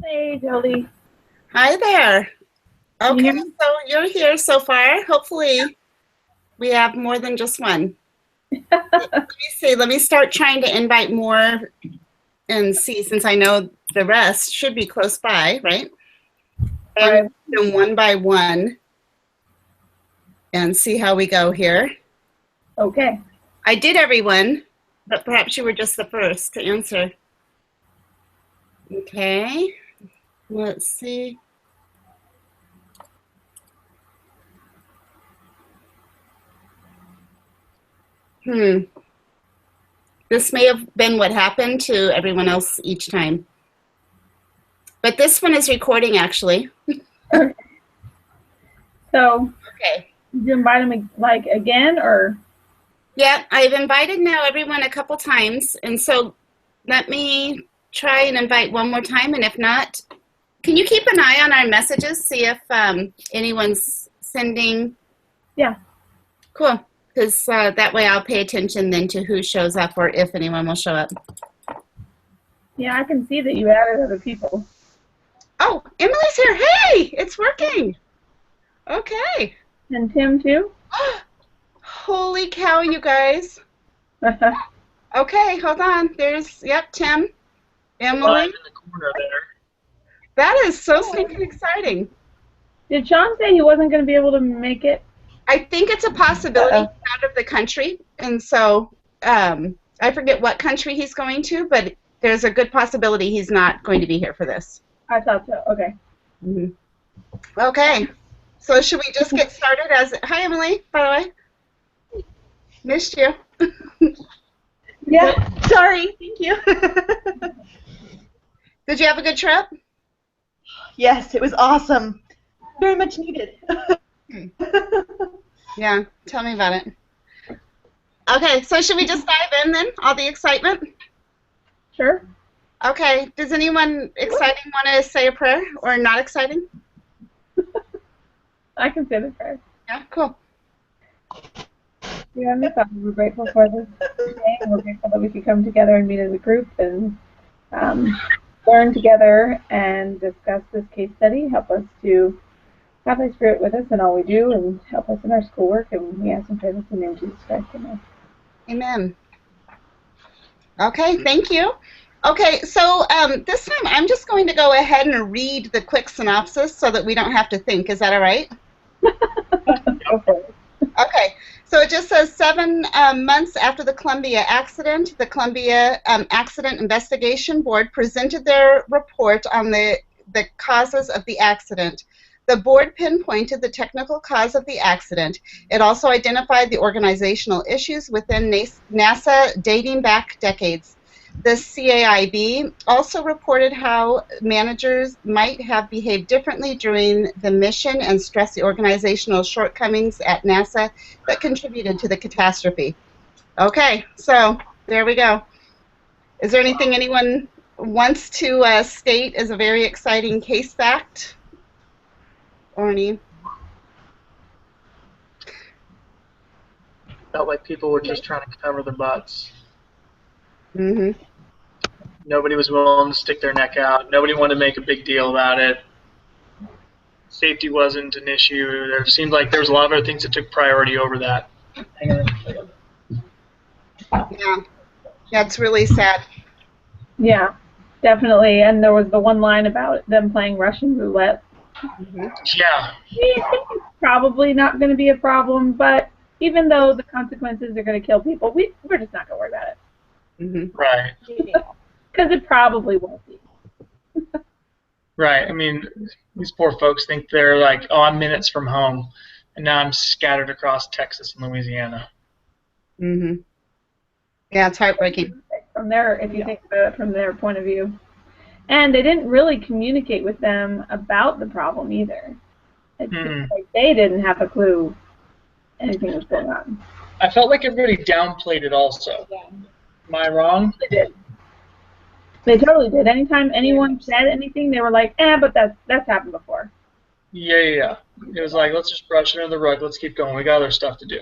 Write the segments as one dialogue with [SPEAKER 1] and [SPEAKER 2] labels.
[SPEAKER 1] Hey, Jody.
[SPEAKER 2] Hi there.
[SPEAKER 1] Can you
[SPEAKER 2] Okay,
[SPEAKER 1] hear me?
[SPEAKER 2] so you're here so far. Hopefully we have more than just one. Let me see. Let me start trying to invite more and see, since I know the rest should be close by, right?
[SPEAKER 1] All
[SPEAKER 2] I'm
[SPEAKER 1] right.
[SPEAKER 2] doing one by one and see how we go here.
[SPEAKER 1] Okay.
[SPEAKER 2] I did everyone, but perhaps you were just the first to answer. Okay, let's see. This may have been what happened to everyone else each time. But this one is recording, actually.
[SPEAKER 1] Okay. So,
[SPEAKER 2] Okay.
[SPEAKER 1] did you invite him like again, or?
[SPEAKER 2] Yeah, I've invited now everyone a couple times, and so let me try and invite one more time, and if not, can you keep an eye on our messages, see if anyone's sending?
[SPEAKER 1] Yeah.
[SPEAKER 2] Cool, because that way I'll pay attention then to who shows up or if anyone will show up.
[SPEAKER 1] Yeah, I can see that you added other people.
[SPEAKER 2] Oh, Emily's here. Hey, it's working. Okay.
[SPEAKER 1] And Tim too.
[SPEAKER 2] Holy cow, you guys. Okay, hold on. There's, yep, Tim, Emily.
[SPEAKER 3] In the corner there.
[SPEAKER 2] That is so stinking exciting.
[SPEAKER 1] Did Sean say he wasn't going to be able to make it?
[SPEAKER 2] I think it's a possibility out of the country, and so I forget what country he's going to, but there's a good possibility he's not going to be here for this.
[SPEAKER 1] I thought so. Okay.
[SPEAKER 2] Mm-hmm. Okay, so should we just get started? Hi, Emily, by the way. Missed you.
[SPEAKER 1] Yeah.
[SPEAKER 4] Sorry, thank you.
[SPEAKER 2] Did you have a good trip?
[SPEAKER 4] Yes, it was awesome. Very much needed.
[SPEAKER 2] Yeah, tell me about it. Okay, so should we just dive in then? All the excitement?
[SPEAKER 1] Sure.
[SPEAKER 2] Okay, does anyone exciting want to say a prayer or not exciting?
[SPEAKER 1] I can say the prayer.
[SPEAKER 2] Yeah, cool.
[SPEAKER 1] Dear Heavenly Father, we're grateful for this day, and we're grateful that we could come together and meet as a group and learn together and discuss this case study. Help us to have Thy Spirit with us in all we do, and help us in our schoolwork. And we ask and pray this in the name of Jesus Christ. Amen.
[SPEAKER 2] Amen. Okay, thank you. Okay, so this time I'm just going to go ahead and read the quick synopsis so that we don't have to think. Is that all right?
[SPEAKER 1] Go for it.
[SPEAKER 2] Okay, so it just says 7 months after the Columbia accident, the Columbia Accident Investigation Board presented their report on the causes of the accident. The board pinpointed the technical cause of the accident. It also identified the organizational issues within NASA dating back decades. The CAIB also reported how managers might have behaved differently during the mission and stressed the organizational shortcomings at NASA that contributed to the catastrophe. Okay, so there we go. Is there anything anyone wants to state as a very exciting case fact? Or any?
[SPEAKER 3] Felt like people were just trying to cover their butts.
[SPEAKER 2] Mm-hmm.
[SPEAKER 3] Nobody was willing to stick their neck out. Nobody wanted to make a big deal about it. Safety wasn't an issue. There seemed like there was a lot of other things that took priority over that. Hang on a second.
[SPEAKER 2] Yeah, that's really sad.
[SPEAKER 1] Yeah, definitely. And there was the one line about them playing Russian roulette.
[SPEAKER 2] Mm-hmm.
[SPEAKER 3] Yeah.
[SPEAKER 1] We think it's probably not going to be a problem, but even though the consequences are going to kill people, we're just not going to worry about it.
[SPEAKER 2] Mm-hmm.
[SPEAKER 3] Right.
[SPEAKER 1] Because it probably won't be.
[SPEAKER 3] Right. I mean, these poor folks think they're like, oh, I'm minutes from home, and now I'm scattered across Texas and Louisiana.
[SPEAKER 2] Mm-hmm. Yeah, it's heartbreaking.
[SPEAKER 1] From their, if you think about it from their point of view. And they didn't really communicate with them about the problem either. It seems like they didn't have a clue anything was going on.
[SPEAKER 3] I felt like everybody downplayed it also.
[SPEAKER 1] Yeah.
[SPEAKER 3] Am I wrong?
[SPEAKER 1] They did. They totally did. Anytime anyone said anything, they were like, but that's happened before.
[SPEAKER 3] Yeah. It was like, let's just brush it under the rug. Let's keep going. We got other stuff to do.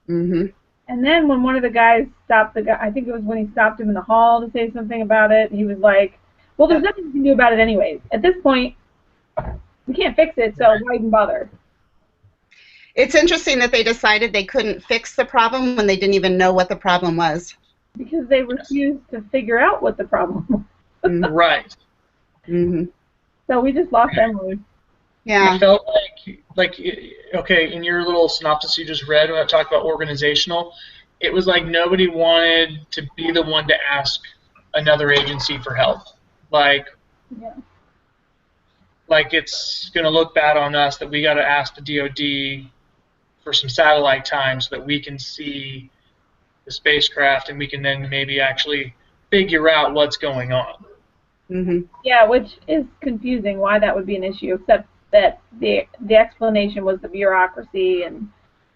[SPEAKER 2] Mm-hmm.
[SPEAKER 1] And then when one of the guys stopped the guy, I think it was when he stopped him in the hall to say something about it, he was like, Well, there's nothing you can do about it anyways. At this point, we can't fix it, so why even bother?
[SPEAKER 2] It's interesting that they decided they couldn't fix the problem when they didn't even know what the problem was.
[SPEAKER 1] Because they refused to figure out what the problem was.
[SPEAKER 3] Right.
[SPEAKER 2] Mm-hmm.
[SPEAKER 1] So we just lost Emily.
[SPEAKER 2] Yeah.
[SPEAKER 3] I felt like, okay, in your little synopsis you just read when I talked about organizational, it was like nobody wanted to be the one to ask another agency for help. Like it's going to look bad on us that we got to ask the DoD for some satellite time so that we can see the spacecraft and we can then maybe actually figure out what's going on.
[SPEAKER 2] Mm-hmm.
[SPEAKER 1] Yeah, which is confusing why that would be an issue, except that the explanation was the bureaucracy and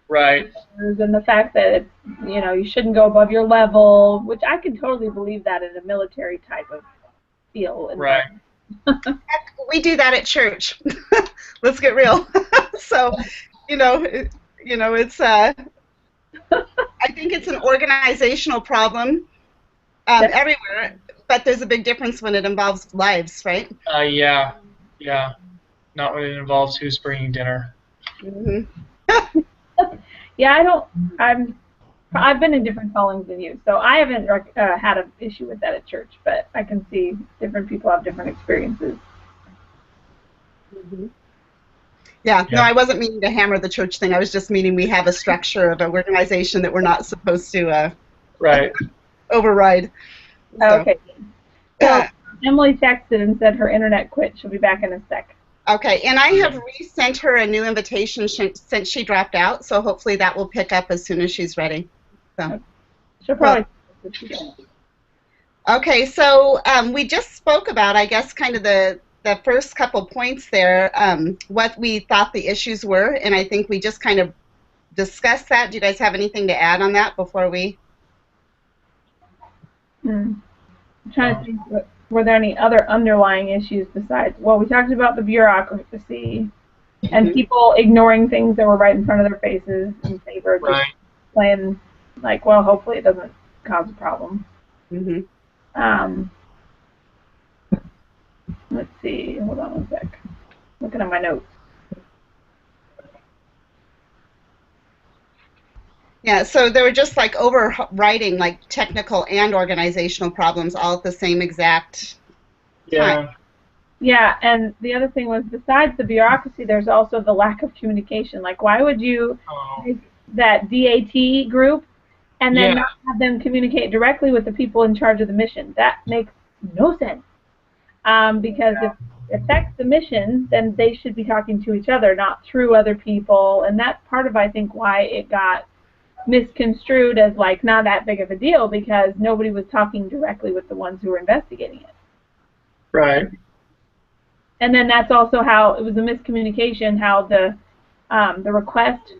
[SPEAKER 1] the fact that it's, you shouldn't go above your level, which I can totally believe that in a military type of feel.
[SPEAKER 3] Right.
[SPEAKER 2] We do that at church. Let's get real. So, it's I think it's an organizational problem everywhere, but there's a big difference when it involves lives, right?
[SPEAKER 3] Yeah. Not when it involves who's bringing dinner.
[SPEAKER 2] Mm-hmm.
[SPEAKER 1] Yeah, I've been in different callings than you, so I haven't had an issue with that at church, but I can see different people have different experiences.
[SPEAKER 2] Mm-hmm. Yeah, no, I wasn't meaning to hammer the church thing. I was just meaning we have a structure of an organization that we're not supposed to override. So.
[SPEAKER 1] Okay. So Emily texted and said her internet quit. She'll be back in a sec.
[SPEAKER 2] Okay, and I have resent her a new invitation since she dropped out, so hopefully that will pick up as soon as she's ready. So.
[SPEAKER 1] She'll probably.
[SPEAKER 2] Okay, so we just spoke about, I guess, kind of the first couple points there, what we thought the issues were, and I think we just kind of discussed that. Do you guys have anything to add on that before we?
[SPEAKER 1] I'm trying to think, were there any other underlying issues besides, well, we talked about the bureaucracy and people ignoring things that were right in front of their faces in favor of just playing, like, well, hopefully it doesn't cause a problem.
[SPEAKER 2] Mm-hmm.
[SPEAKER 1] Let's see, hold on one sec. Looking at my notes.
[SPEAKER 2] Yeah, so they were just like overriding like technical and organizational problems all at the same exact time.
[SPEAKER 1] Yeah, and the other thing was, besides the bureaucracy, there's also the lack of communication. Like, why would you make that DAT group and then not have them communicate directly with the people in charge of the mission? That makes no sense. Because if that's the mission, then they should be talking to each other, not through other people. And that's part of, I think, why it got misconstrued as like not that big of a deal, because nobody was talking directly with the ones who were investigating it.
[SPEAKER 3] Right.
[SPEAKER 1] And then that's also how it was a miscommunication, how the request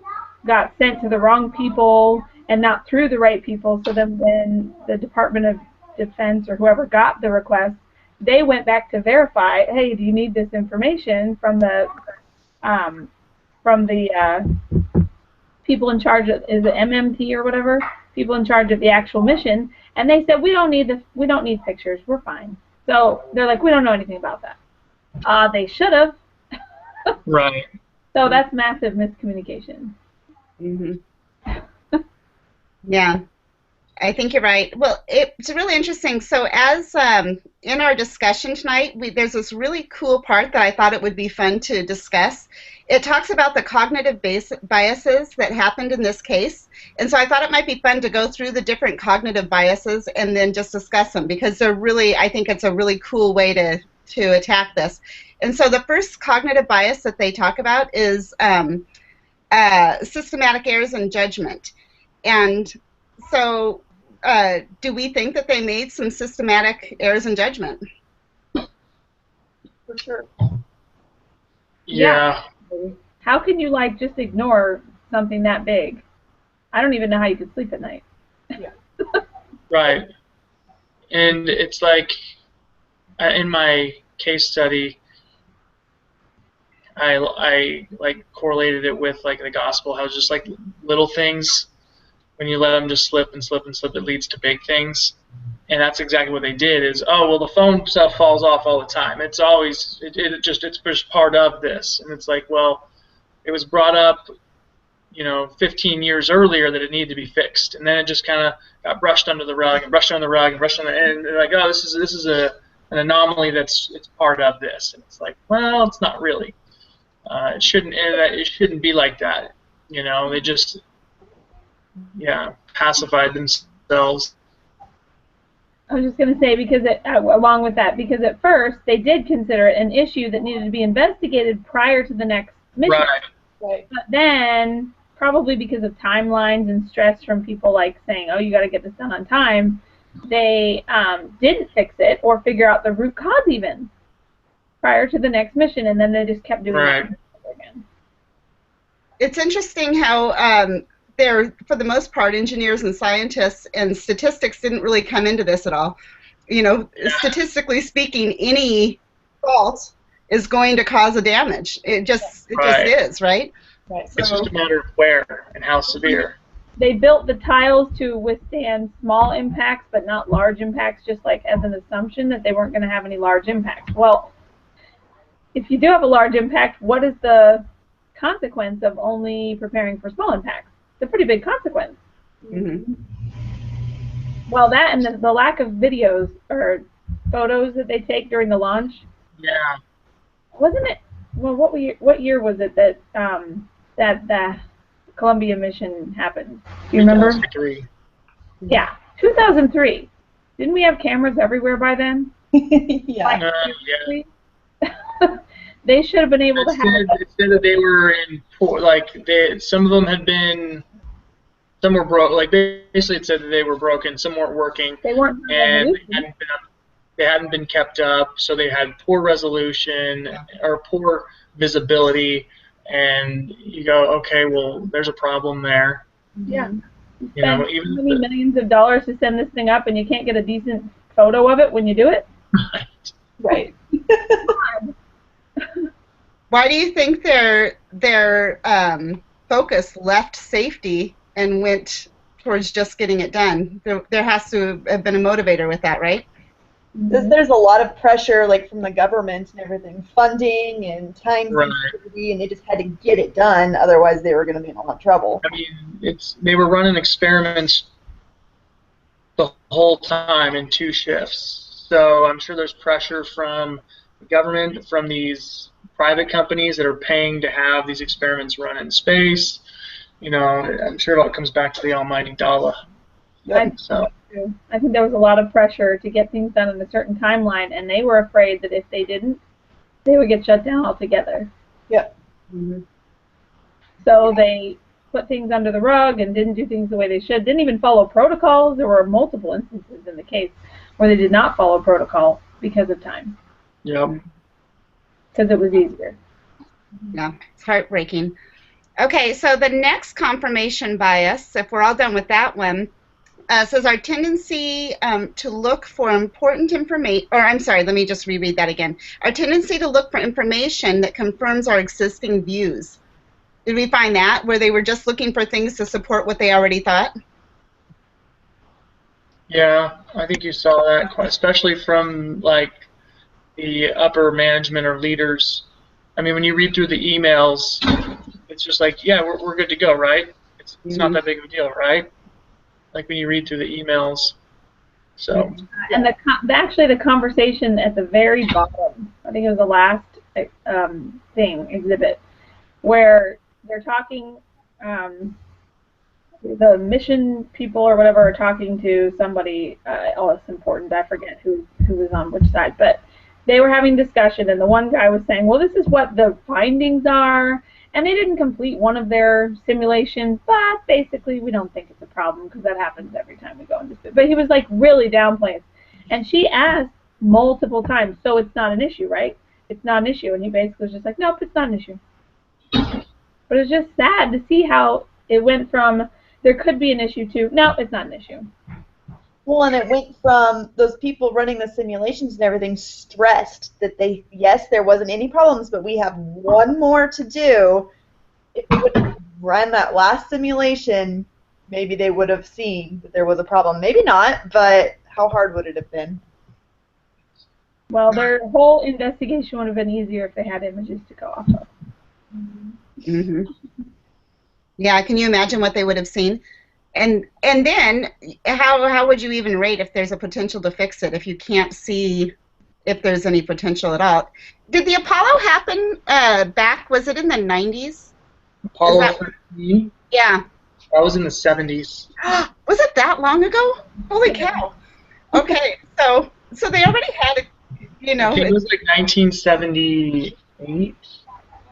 [SPEAKER 1] got sent to the wrong people and not through the right people. So then when the Department of Defense or whoever got the request, they went back to verify, hey, do you need this information from the people in charge of, is it MMT or whatever, people in charge of the actual mission, and they said, we don't need this, we don't need pictures, we're fine. So they're like, we don't know anything about that. They should have.
[SPEAKER 3] Right.
[SPEAKER 2] So
[SPEAKER 1] that's massive miscommunication.
[SPEAKER 2] Mm-hmm. Yeah, I think you're right. Well, it's really interesting. So as in our discussion tonight, there's this really cool part that I thought it would be fun to discuss. It talks about the cognitive biases that happened in this case. And so I thought it might be fun to go through the different cognitive biases and then just discuss them, because they're really, I think it's a really cool way to attack this. And so the first cognitive bias that they talk about is systematic errors in judgment. And so do we think that they made some systematic errors in judgment?
[SPEAKER 1] For sure.
[SPEAKER 3] Yeah.
[SPEAKER 1] How can you like just ignore something that big? I don't even know how you could sleep at night.
[SPEAKER 4] Yeah.
[SPEAKER 3] Right. And it's like in my case study, I like correlated it with like the gospel, how just like little things, when you let them just slip and slip and slip, it leads to big things. And that's exactly what they did. Is, oh well, the phone stuff falls off all the time. It's always it's just part of this. And it's like, well, it was brought up, 15 years earlier that it needed to be fixed, and then it just kind of got brushed under the rug and brushed under the rug and brushed under, and they're like, oh, this is an anomaly it's part of this, and it's like, well, it's not really. It shouldn't be like that. They just pacified themselves.
[SPEAKER 1] I was just going to say, because along with that, because at first they did consider it an issue that needed to be investigated prior to the next mission.
[SPEAKER 3] Right.
[SPEAKER 1] But then, probably because of timelines and stress from people like saying, oh, you got to get this done on time, they didn't fix it or figure out the root cause even prior to the next mission, and then they just kept doing it again.
[SPEAKER 2] It's interesting how for the most part, engineers and scientists and statistics didn't really come into this at all. Statistically speaking, any fault is going to cause a damage. It just is, right?
[SPEAKER 4] Right.
[SPEAKER 3] It's just a matter of where and how severe.
[SPEAKER 1] They built the tiles to withstand small impacts, but not large impacts, just like as an assumption that they weren't going to have any large impacts. Well, if you do have a large impact, what is the consequence of only preparing for small impacts? It's a pretty big consequence.
[SPEAKER 2] Mm-hmm.
[SPEAKER 1] Well, that and the lack of videos or photos that they take during the launch.
[SPEAKER 3] Yeah.
[SPEAKER 1] Wasn't it? Well, what year was it that that the Columbia mission happened? Do you remember?
[SPEAKER 3] 2003.
[SPEAKER 1] Yeah, 2003. Didn't we have cameras everywhere by then?
[SPEAKER 4] Yeah.
[SPEAKER 1] They should have been able to have.
[SPEAKER 3] It said that they were in some of them had been. Some were broke. Like basically, it said that they were broken. Some weren't working.
[SPEAKER 1] They weren't.
[SPEAKER 3] And they hadn't been kept up, so they had poor resolution or poor visibility. And you go, okay, well, there's a problem there.
[SPEAKER 1] Yeah.
[SPEAKER 3] Even
[SPEAKER 1] so many millions of dollars to send this thing up, and you can't get a decent photo of it when you do it.
[SPEAKER 4] Right.
[SPEAKER 2] Why do you think their focus left safety and went towards just getting it done? There has to have been a motivator with that, right?
[SPEAKER 4] There's a lot of pressure, like from the government and everything, funding and time sensitivity, and they just had to get it done. Otherwise, they were going to be in a lot of trouble.
[SPEAKER 3] I mean, they were running experiments the whole time in 2 shifts. So I'm sure there's pressure from the government, from these private companies that are paying to have these experiments run in space. I'm sure it all comes back to the almighty dollar.
[SPEAKER 1] I think there was a lot of pressure to get things done in a certain timeline, and they were afraid that if they didn't, they would get shut down altogether.
[SPEAKER 4] Yep.
[SPEAKER 2] Mm-hmm.
[SPEAKER 1] So they put things under the rug and didn't do things the way they should, didn't even follow protocols. There were multiple instances in the case where they did not follow protocol because of time.
[SPEAKER 3] Yep.
[SPEAKER 1] Because it was easier.
[SPEAKER 2] Yeah, it's heartbreaking. Okay, so the next confirmation bias, if we're all done with that one, says our tendency to look for important information, or I'm sorry, let me just reread that again. Our tendency to look for information that confirms our existing views. Did we find that, where they were just looking for things to support what they already thought?
[SPEAKER 3] Yeah, I think you saw that, especially from the upper management or leaders. I mean, when you read through the emails, it's just like, yeah, we're good to go, right? It's not that big of a deal, right? Like when you read through the emails. So.
[SPEAKER 1] And actually the conversation at the very bottom, I think it was the last exhibit, where they're talking, the mission people or whatever are talking to somebody, it's important, I forget who was on which side, but they were having discussion, and the one guy was saying, well, this is what the findings are, and they didn't complete one of their simulations, but basically we don't think it's a problem because that happens every time we go into space. But he was like really downplaying it. And she asked multiple times, so it's not an issue, right? It's not an issue. And he basically was just like, nope, it's not an issue. But it's just sad to see how it went from there could be an issue to, no, it's not an issue.
[SPEAKER 4] Well, and it went from those people running the simulations and everything stressed that yes, there wasn't any problems, but we have one more to do. If we would have run that last simulation, maybe they would have seen that there was a problem. Maybe not, but how hard would it have been?
[SPEAKER 1] Well, their whole investigation would have been easier if they had images to go off of.
[SPEAKER 2] Mm-hmm. Yeah, can you imagine what they would have seen? And then how would you even rate if there's a potential to fix it if you can't see if there's any potential at all? Did the Apollo happen back, was it in the 90s?
[SPEAKER 3] Apollo 13?
[SPEAKER 2] Yeah.
[SPEAKER 3] That was in the 70s.
[SPEAKER 2] Was it that long ago? Holy cow. Okay, so they already had a, you know.
[SPEAKER 3] I think it was like 1978.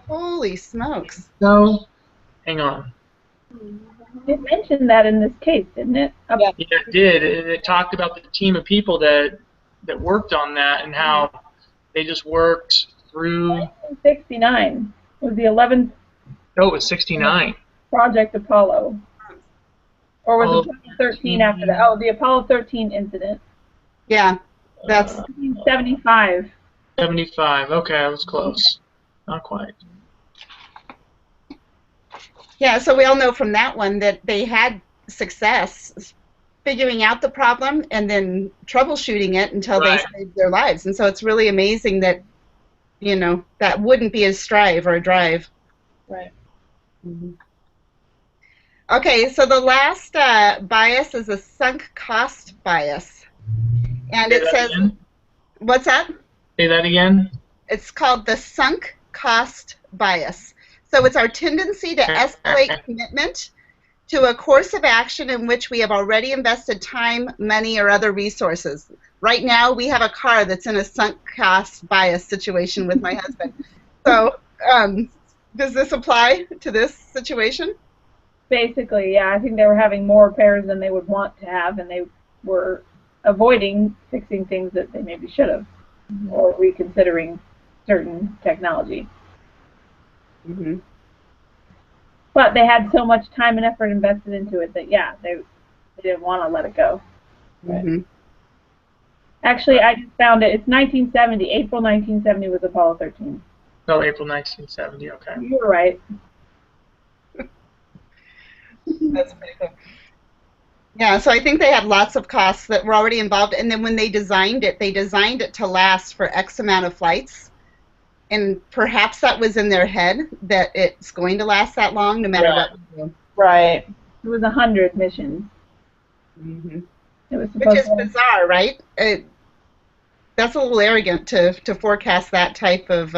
[SPEAKER 2] Holy smokes.
[SPEAKER 3] No, hang on.
[SPEAKER 1] It mentioned that in this case, didn't it?
[SPEAKER 4] Yeah.
[SPEAKER 3] Yeah, it did, and it talked about the team of people that worked on that and how they just worked through.
[SPEAKER 1] 1969 was the 11th
[SPEAKER 3] Oh, it was 69.
[SPEAKER 1] Project Apollo. Or was
[SPEAKER 3] Oh,
[SPEAKER 1] it 2013 after that? Oh, the Apollo 13 incident.
[SPEAKER 2] Yeah, that's
[SPEAKER 1] 1975.
[SPEAKER 3] 75. Okay, I was close. Not quite.
[SPEAKER 2] yeah. So we all know from that one that they had success figuring out the problem and then troubleshooting it until
[SPEAKER 3] Right.
[SPEAKER 2] they saved their lives. And so it's really amazing that, you know, that wouldn't be a strive or a drive.
[SPEAKER 4] Right.
[SPEAKER 2] Mm-hmm. Okay, so the last bias is a sunk cost bias, and
[SPEAKER 3] Say
[SPEAKER 2] it
[SPEAKER 3] that
[SPEAKER 2] says,
[SPEAKER 3] again?
[SPEAKER 2] what's that?
[SPEAKER 3] Say that again.
[SPEAKER 2] It's called the sunk cost bias. So it's our tendency to escalate commitment to a course of action in which we have already invested time, money, or other resources. Right now, we have a car that's in a sunk cost bias situation with my husband. So does this apply to this situation?
[SPEAKER 1] Basically, yeah, I think they were having more repairs than they would want to have, and they were avoiding fixing things that they maybe should have, or reconsidering certain technology.
[SPEAKER 2] Mm-hmm.
[SPEAKER 1] But they had so much time and effort invested into it that, yeah, they didn't want to let it go.
[SPEAKER 2] Mm-hmm.
[SPEAKER 1] Actually, I just found it. It's 1970. April 1970 was Apollo 13.
[SPEAKER 3] No, April 1970. Okay.
[SPEAKER 1] You were right.
[SPEAKER 2] That's pretty cool. Yeah, so I think they had lots of costs that were already involved, and then when they designed it to last for X amount of flights, and perhaps that was in their head that it's going to last that long no matter what we do.
[SPEAKER 4] Right.
[SPEAKER 1] It was 100 missions.
[SPEAKER 2] Mm-hmm.
[SPEAKER 1] It was
[SPEAKER 2] Which
[SPEAKER 1] supposed
[SPEAKER 2] is
[SPEAKER 1] to.
[SPEAKER 2] bizarre, right? That's a little arrogant to forecast that type of.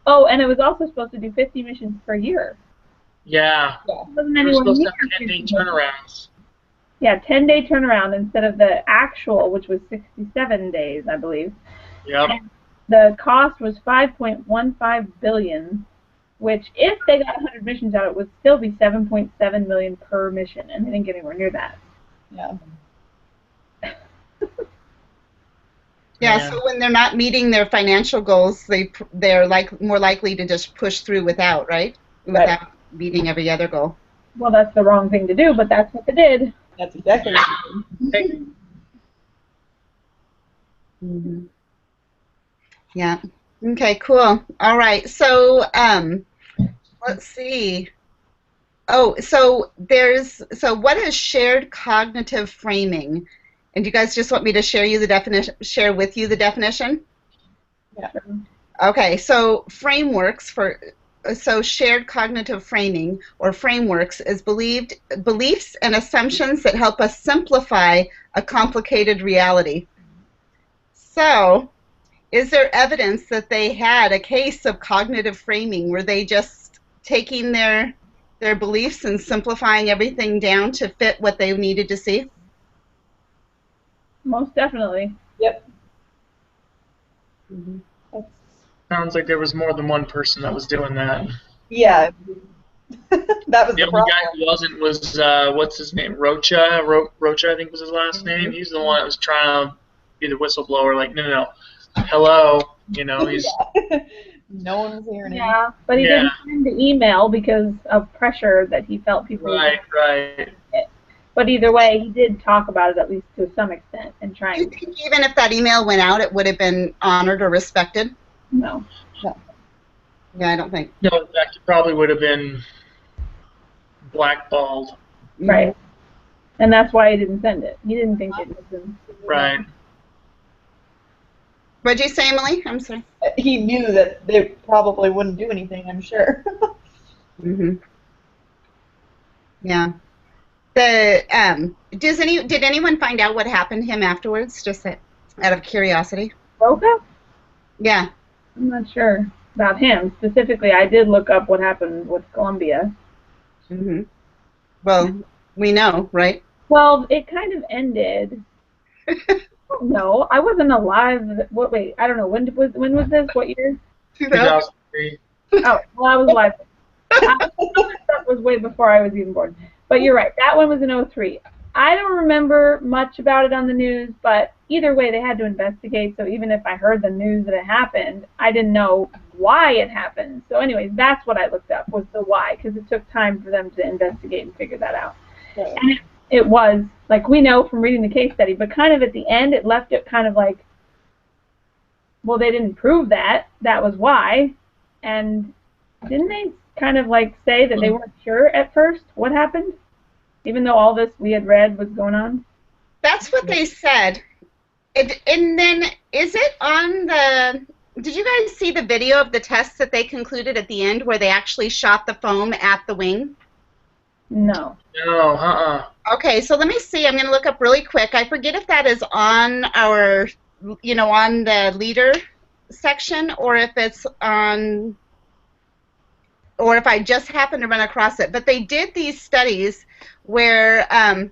[SPEAKER 1] Oh, and it was also supposed to do 50 missions per year.
[SPEAKER 3] Yeah.
[SPEAKER 1] It wasn't
[SPEAKER 3] We were
[SPEAKER 1] anywhere
[SPEAKER 3] supposed
[SPEAKER 1] near
[SPEAKER 3] to have 10-day
[SPEAKER 1] 50.
[SPEAKER 3] turnarounds.
[SPEAKER 1] Yeah, 10-day turnaround instead of the actual, which was 67 days, I believe.
[SPEAKER 3] Yep.
[SPEAKER 1] And the cost was $5.15 billion, which, if they got 100 missions out, it would still be $7.7 million per mission, and they didn't get anywhere near that.
[SPEAKER 4] Yeah.
[SPEAKER 2] Yeah,
[SPEAKER 3] Man.
[SPEAKER 2] so when they're not meeting their financial goals, they're more likely to just push through without, right? Without meeting every other goal.
[SPEAKER 1] Well, that's the wrong thing to do, but that's what they did.
[SPEAKER 4] That's exactly what you did.
[SPEAKER 3] Hey,
[SPEAKER 2] Mm-hmm. Yeah. Okay, cool. All right. So let's see. Oh, so what is shared cognitive framing? And you guys just want me to share with you the definition?
[SPEAKER 4] Yeah.
[SPEAKER 2] Okay, so shared cognitive framing or frameworks is beliefs and assumptions that help us simplify a complicated reality. So, is there evidence that they had a case of cognitive framing? Were they just taking their beliefs and simplifying everything down to fit what they needed to see?
[SPEAKER 1] Most definitely.
[SPEAKER 4] Yep.
[SPEAKER 2] Mm-hmm.
[SPEAKER 3] sounds like there was more than one person that was doing that.
[SPEAKER 4] Yeah. That was
[SPEAKER 3] The
[SPEAKER 4] the
[SPEAKER 3] only
[SPEAKER 4] problem.
[SPEAKER 3] guy who wasn't was what's his name? Rocha. Rocha, I think was his last name. He's the one that was trying to be the whistleblower. Like, no. Hello, he's
[SPEAKER 4] No one was hearing him.
[SPEAKER 1] Yeah, but he didn't send the email because of pressure that he felt people were
[SPEAKER 3] right.
[SPEAKER 1] But either way, he did talk about it, at least to some extent, and
[SPEAKER 2] Do you
[SPEAKER 1] trying to.
[SPEAKER 2] think even if that email went out, it would have been honored or respected?
[SPEAKER 1] No.
[SPEAKER 2] Yeah, I don't think.
[SPEAKER 3] No, in fact, he probably would have been blackballed.
[SPEAKER 1] Right. And that's why he didn't send it. He didn't think it was in.
[SPEAKER 3] Right.
[SPEAKER 2] What'd you say, Emily? I'm sorry.
[SPEAKER 4] He knew that they probably wouldn't do anything, I'm sure.
[SPEAKER 2] Mm-hmm. Yeah. Did anyone find out what happened to him afterwards? Just out of curiosity.
[SPEAKER 1] Roca?
[SPEAKER 2] Yeah.
[SPEAKER 1] I'm not sure about him specifically. I did look up what happened with Columbia.
[SPEAKER 2] Mm-hmm. Well, we know, right?
[SPEAKER 1] Well, it kind of ended. No, I wasn't alive. Wait, I don't know. When was this? What year?
[SPEAKER 3] 2003.
[SPEAKER 1] Oh, well, I was alive. That was way before I was even born. But you're right. That one was in '03. I don't remember much about it on the news, but either way, they had to investigate. So even if I heard the news that it happened, I didn't know why it happened. So anyways, that's what I looked up, was the why, because it took time for them to investigate and figure that out.
[SPEAKER 4] Okay.
[SPEAKER 1] And it was, like we know from reading the case study, but kind of at the end, it left it kind of like, well, they didn't prove that. That was why. And didn't they kind of like say that they weren't sure at first what happened? Even though all this we had read was going on?
[SPEAKER 2] That's what they said. And then, is it on the... Did you guys see the video of the tests that they concluded at the end where they actually shot the foam at the wing?
[SPEAKER 1] No.
[SPEAKER 3] No,
[SPEAKER 2] Okay, so let me see. I'm going to look up really quick. I forget if that is on our, on the leader section, or if it's on, or if I just happened to run across it. But they did these studies where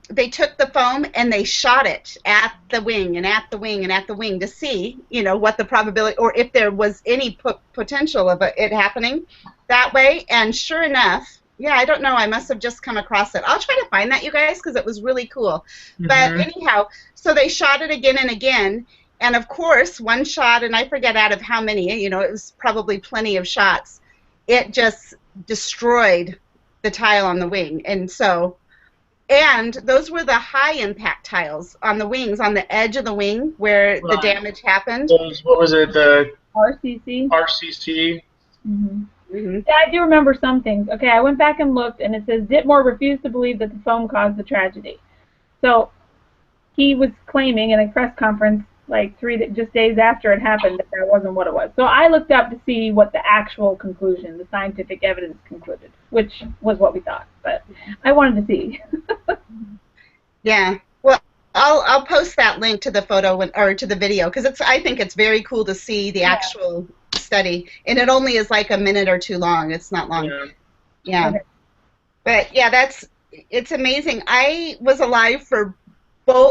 [SPEAKER 2] they took the foam and they shot it at the wing and at the wing and at the wing to see, what the probability, or if there was any potential of it happening that way. And sure enough, yeah, I don't know. I must have just come across it. I'll try to find that, you guys, because it was really cool. But anyhow, so they shot it again and again. And, of course, one shot, and I forget out of how many, it was probably plenty of shots, it just destroyed the tile on the wing. And those were the high-impact tiles on the wings, on the edge of the wing where the damage happened.
[SPEAKER 3] What was it? The
[SPEAKER 1] RCC?
[SPEAKER 3] RCC?
[SPEAKER 1] Mm-hmm.
[SPEAKER 2] Mm-hmm.
[SPEAKER 1] Yeah, I do remember some things. Okay, I went back and looked, and it says Ditmore refused to believe that the foam caused the tragedy. So he was claiming in a press conference like just days after it happened that wasn't what it was. So I looked up to see what the actual conclusion, the scientific evidence concluded, which was what we thought. But I wanted to see.
[SPEAKER 2] Yeah. Well, I'll post that link to the photo or to the video because I think it's very cool to see the actual study, and it only is like a minute or two long. It's not long. Yeah. Okay. But yeah, it's amazing. I was alive for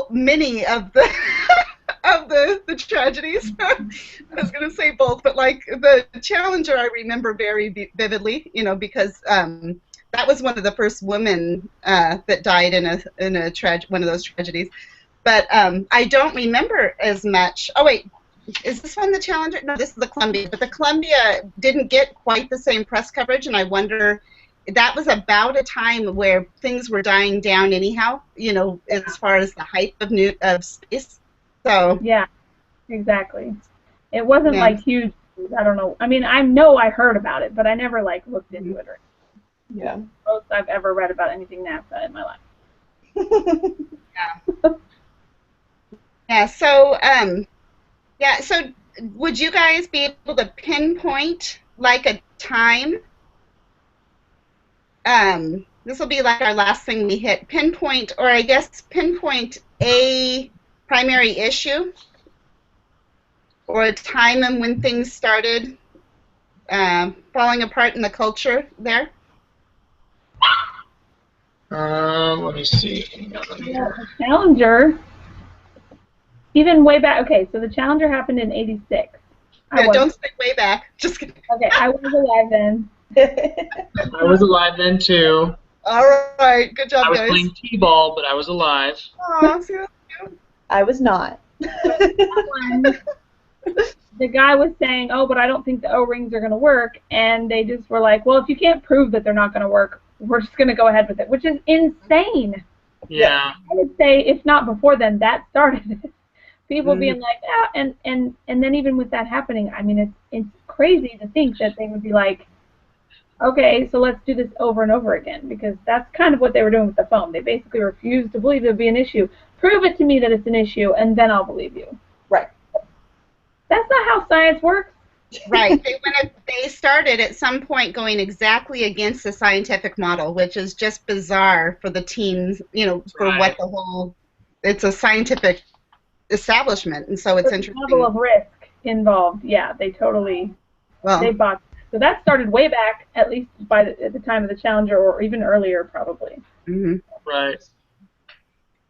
[SPEAKER 2] many of the the tragedies. I was going to say both, but like the Challenger, I remember very vividly. Because that was one of the first women that died in one of those tragedies. But I don't remember as much. Oh wait. Is this one the Challenger? No, this is the Columbia. But the Columbia didn't get quite the same press coverage, and I wonder, that was about a time where things were dying down anyhow, as far as the hype of space. So
[SPEAKER 1] yeah, exactly. It wasn't like huge. I don't know. I mean, I know I heard about it, but I never like looked into it.
[SPEAKER 4] Yeah.
[SPEAKER 1] Most I've ever read about anything NASA in my life.
[SPEAKER 2] Yeah. So would you guys be able to pinpoint like a time? This will be like our last thing we hit. Pinpoint a primary issue or a time and when things started falling apart in the culture there.
[SPEAKER 3] Let me see.
[SPEAKER 1] Yeah, the Challenger. Even way back, okay, so the Challenger happened in '86.
[SPEAKER 2] Yeah, don't say way back. Just kidding.
[SPEAKER 1] Okay, I was alive then.
[SPEAKER 3] I was alive then too.
[SPEAKER 2] All right, good job, guys.
[SPEAKER 3] I was playing t-ball, but I was alive.
[SPEAKER 2] Aw, see that?
[SPEAKER 4] I was not.
[SPEAKER 1] The guy was saying, oh, but I don't think the O-rings are going to work, and they just were like, well, if you can't prove that they're not going to work, we're just going to go ahead with it, which is insane.
[SPEAKER 3] Yeah.
[SPEAKER 1] I would say, if not before then, that started it. People being like, yeah, and then even with that happening, I mean, it's crazy to think that they would be like, okay, so let's do this over and over again, because that's kind of what they were doing with the phone. They basically refused to believe it would be an issue. Prove it to me that it's an issue, and then I'll believe you.
[SPEAKER 4] Right.
[SPEAKER 1] That's not how science works.
[SPEAKER 2] Right. They started at some point going exactly against the scientific model, which is just bizarre for the teens, you know, for what the whole, it's a scientific establishment, and so it's interesting.
[SPEAKER 1] Level of risk involved, yeah, they totally, they bought. So that started way back, at least at the time of the Challenger, or even earlier, probably.
[SPEAKER 2] Mm-hmm.
[SPEAKER 3] Right.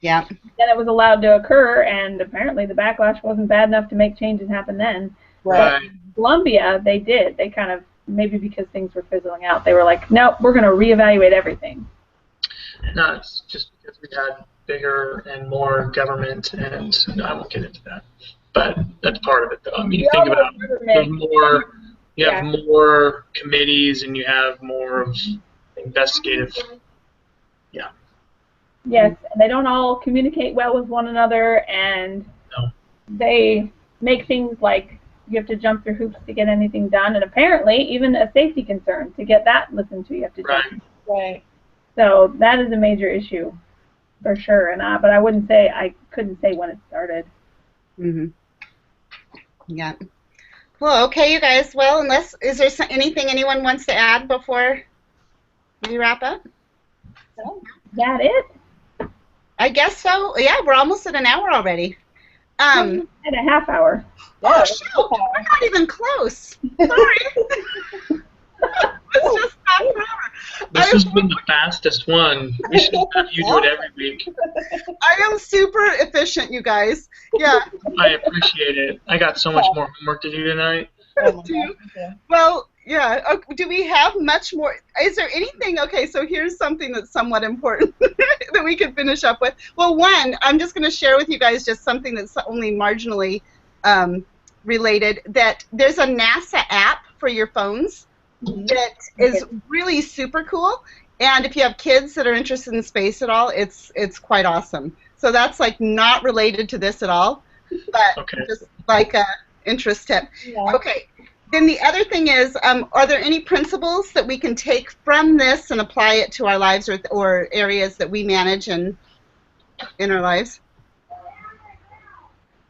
[SPEAKER 2] Yeah.
[SPEAKER 1] Then it was allowed to occur, and apparently the backlash wasn't bad enough to make changes happen then.
[SPEAKER 3] Right.
[SPEAKER 1] But Columbia, they did. They kind of, maybe because things were fizzling out, they were like, nope, we're going to reevaluate everything.
[SPEAKER 3] No, it's just because we had bigger and more government, and I won't get into that. But that's part of it, though. I mean, you think about it, there's more, you have more committees, and you have more of investigative. Yeah.
[SPEAKER 1] Yes, and they don't all communicate well with one another, and they make things like you have to jump through hoops to get anything done, and apparently even a safety concern, to get that listened to, you have to jump.
[SPEAKER 4] Right.
[SPEAKER 1] So that is a major issue, for sure. And but I wouldn't say, I couldn't say when it started.
[SPEAKER 2] Mm-hmm. Yeah. Well, okay, you guys. Well, is there anything anyone wants to add before we wrap up?
[SPEAKER 1] So, is that it?
[SPEAKER 2] I guess so. Yeah, we're almost at an hour already.
[SPEAKER 1] And a half hour.
[SPEAKER 2] Oh, shoot. We're not even close. Sorry. It's just not forever.
[SPEAKER 3] This has been the fastest one. We should have you do it every week.
[SPEAKER 2] I am super efficient, you guys. Yeah.
[SPEAKER 3] I appreciate it. I got so much more homework to do tonight.
[SPEAKER 2] Well, yeah. Do we have much more? Is there anything? Okay, so here's something that's somewhat important that we could finish up with. Well, one, I'm just going to share with you guys just something that's only marginally related, that there's a NASA app for your phones that is really super cool. And if you have kids that are interested in space at all, it's quite awesome. So that's like not related to this at all, but just like a interest tip. Yeah. Okay. Then the other thing is, are there any principles that we can take from this and apply it to our lives, or areas that we manage in our lives?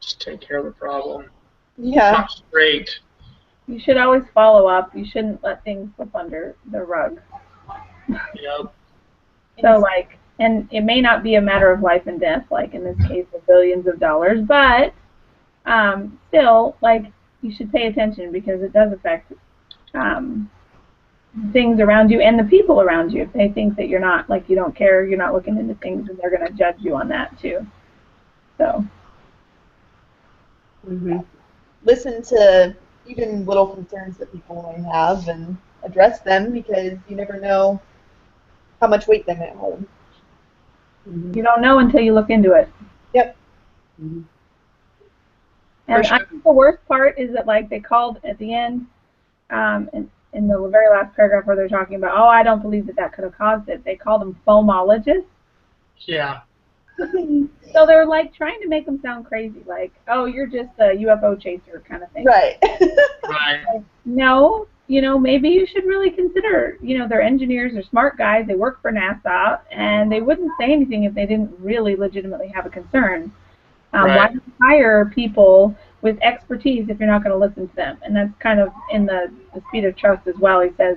[SPEAKER 3] Just take care of the problem.
[SPEAKER 4] Yeah.
[SPEAKER 3] Great.
[SPEAKER 1] You should always follow up. You shouldn't let things slip under the rug.
[SPEAKER 3] Yep.
[SPEAKER 1] So, like, and it may not be a matter of life and death, like in this case of billions of dollars, but still, like, you should pay attention, because it does affect things around you and the people around you. If they think that you're not, like, you don't care, you're not looking into things, and they're going to judge you on that too. So.
[SPEAKER 4] Listen to even little concerns that people may have and address them, because you never know how much weight they might hold.
[SPEAKER 1] You don't know until you look into it. Yep. And I think the worst part is that, like, they called at the end, in the very last paragraph where they're talking about, oh, I don't believe that could have caused it. They called them foamologists.
[SPEAKER 3] Yeah.
[SPEAKER 1] So they're, like, trying to make them sound crazy, like, oh, you're just a UFO chaser kind of thing.
[SPEAKER 4] Right.
[SPEAKER 3] Right.
[SPEAKER 1] Like, no, you know, maybe you should really consider, you know, they're engineers, they're smart guys, they work for NASA, and they wouldn't say anything if they didn't really legitimately have a concern. Why do you hire people with expertise if you're not going to listen to them? And that's kind of in the speed of trust as well. He says,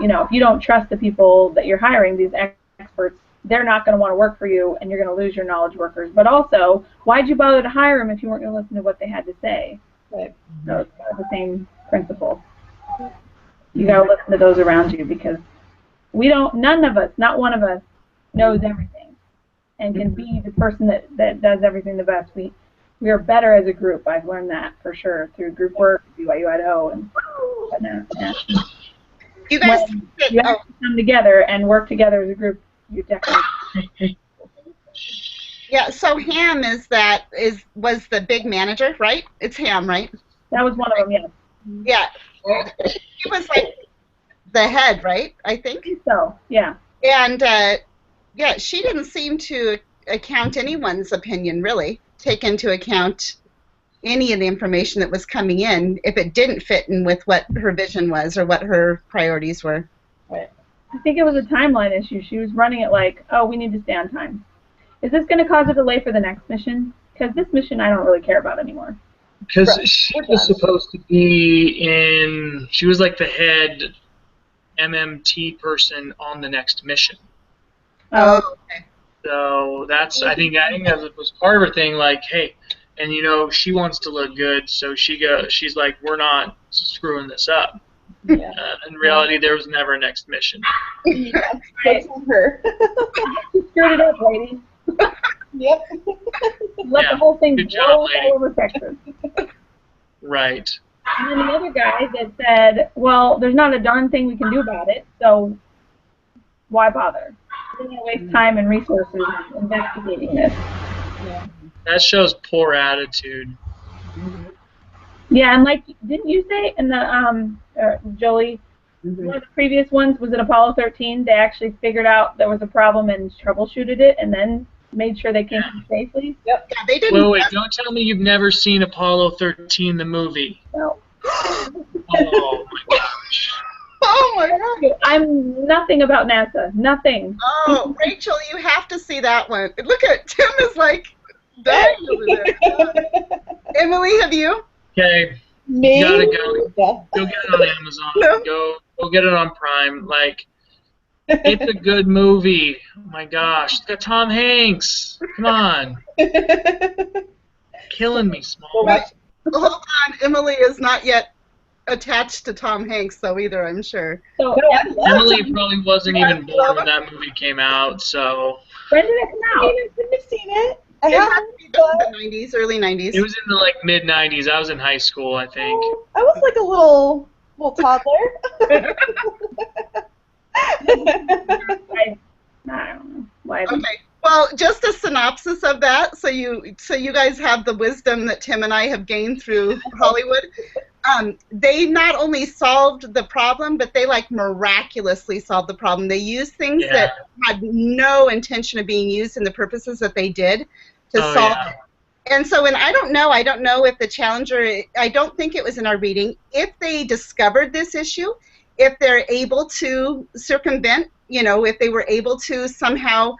[SPEAKER 1] you know, if you don't trust the people that you're hiring, these experts, they're not going to want to work for you, and you're going to lose your knowledge workers. But also, why'd you bother to hire them if you weren't going to listen to what they had to say?
[SPEAKER 4] Right.
[SPEAKER 1] So it's kind of the same principle. You got to listen to those around you, because none of us, not one of us, knows everything and can be the person that does everything the best. We are better as a group. I've learned that for sure through group work, BYU Idaho, and whatnot. Yeah.
[SPEAKER 2] You guys,
[SPEAKER 1] you have to come together and work together as a group. You definitely.
[SPEAKER 2] Yeah. So Ham was the big manager, right? It's Ham, right?
[SPEAKER 1] That was one of them. Yeah.
[SPEAKER 2] Yeah. He was like the head, right? I think.
[SPEAKER 1] So yeah.
[SPEAKER 2] And yeah, she didn't seem to account anyone's opinion, really. Take into account any of the information that was coming in if it didn't fit in with what her vision was or what her priorities were.
[SPEAKER 4] Right.
[SPEAKER 1] I think it was a timeline issue. She was running it like, oh, we need to stay on time. Is this going to cause a delay for the next mission? Because this mission I don't really care about anymore.
[SPEAKER 3] Because
[SPEAKER 4] Right.
[SPEAKER 3] she
[SPEAKER 4] We're
[SPEAKER 3] was
[SPEAKER 4] done.
[SPEAKER 3] supposed to be in. She was like the head MMT person on the next mission.
[SPEAKER 2] Oh, okay.
[SPEAKER 3] So I think that was part of her thing. Like, hey, and she wants to look good, so she's like, we're not screwing this up.
[SPEAKER 4] Yeah.
[SPEAKER 3] In reality, there was never a next mission.
[SPEAKER 4] Yeah. That's on her.
[SPEAKER 1] You screwed it up, lady.
[SPEAKER 4] Yep.
[SPEAKER 1] Let
[SPEAKER 3] Yeah,
[SPEAKER 1] the whole thing
[SPEAKER 3] good job,
[SPEAKER 1] blow
[SPEAKER 3] lady.
[SPEAKER 1] all over Texas.
[SPEAKER 3] Right.
[SPEAKER 1] And then the other guy that said, well, there's not a darn thing we can do about it, so why bother? We're going to waste time and resources investigating this.
[SPEAKER 4] Yeah.
[SPEAKER 3] That shows poor attitude.
[SPEAKER 1] Yeah, and like, didn't you say in the, Jolie, one of the previous ones, was it Apollo 13? They actually figured out there was a problem and troubleshooted it and then made sure they came home safely?
[SPEAKER 4] Yep.
[SPEAKER 2] Yeah, they didn't.
[SPEAKER 3] Wait, don't tell me you've never seen Apollo 13, the movie.
[SPEAKER 1] No.
[SPEAKER 3] Oh my gosh.
[SPEAKER 2] Oh my God.
[SPEAKER 1] I'm nothing about NASA. Nothing.
[SPEAKER 2] Oh, Rachel, you have to see that one. Look at Tim is like dying over there. Emily, have you?
[SPEAKER 3] Okay,
[SPEAKER 4] Me?
[SPEAKER 3] you gotta go.
[SPEAKER 4] Yeah.
[SPEAKER 3] Go get it on Amazon.
[SPEAKER 2] No.
[SPEAKER 3] Go get it on Prime. Like, it's a good movie. Oh my gosh, it's got Tom Hanks. Come on, killing me, small.
[SPEAKER 2] Wait, hold on. Emily is not yet attached to Tom Hanks, though, either, I'm sure.
[SPEAKER 1] So,
[SPEAKER 4] No, I love
[SPEAKER 3] Emily probably wasn't even born when that movie came out, so
[SPEAKER 1] when did it come out?
[SPEAKER 4] I couldn't have seen it. I
[SPEAKER 2] It had
[SPEAKER 4] haven't,
[SPEAKER 2] to be
[SPEAKER 4] but
[SPEAKER 2] the 90s, early 90s.
[SPEAKER 3] it was in the like mid '90s. I was in high school, I think.
[SPEAKER 4] I was like a little toddler.
[SPEAKER 1] I don't know. Why?
[SPEAKER 2] Okay. Well, just a synopsis of that, so you guys have the wisdom that Tim and I have gained through Hollywood. They not only solved the problem, but they like miraculously solved the problem. They used things that had no intention of being used in the purposes that they did to solve it. And so, and I don't know if the Challenger, I don't think it was in our reading, if they discovered this issue, if they're able to circumvent, if they were able to somehow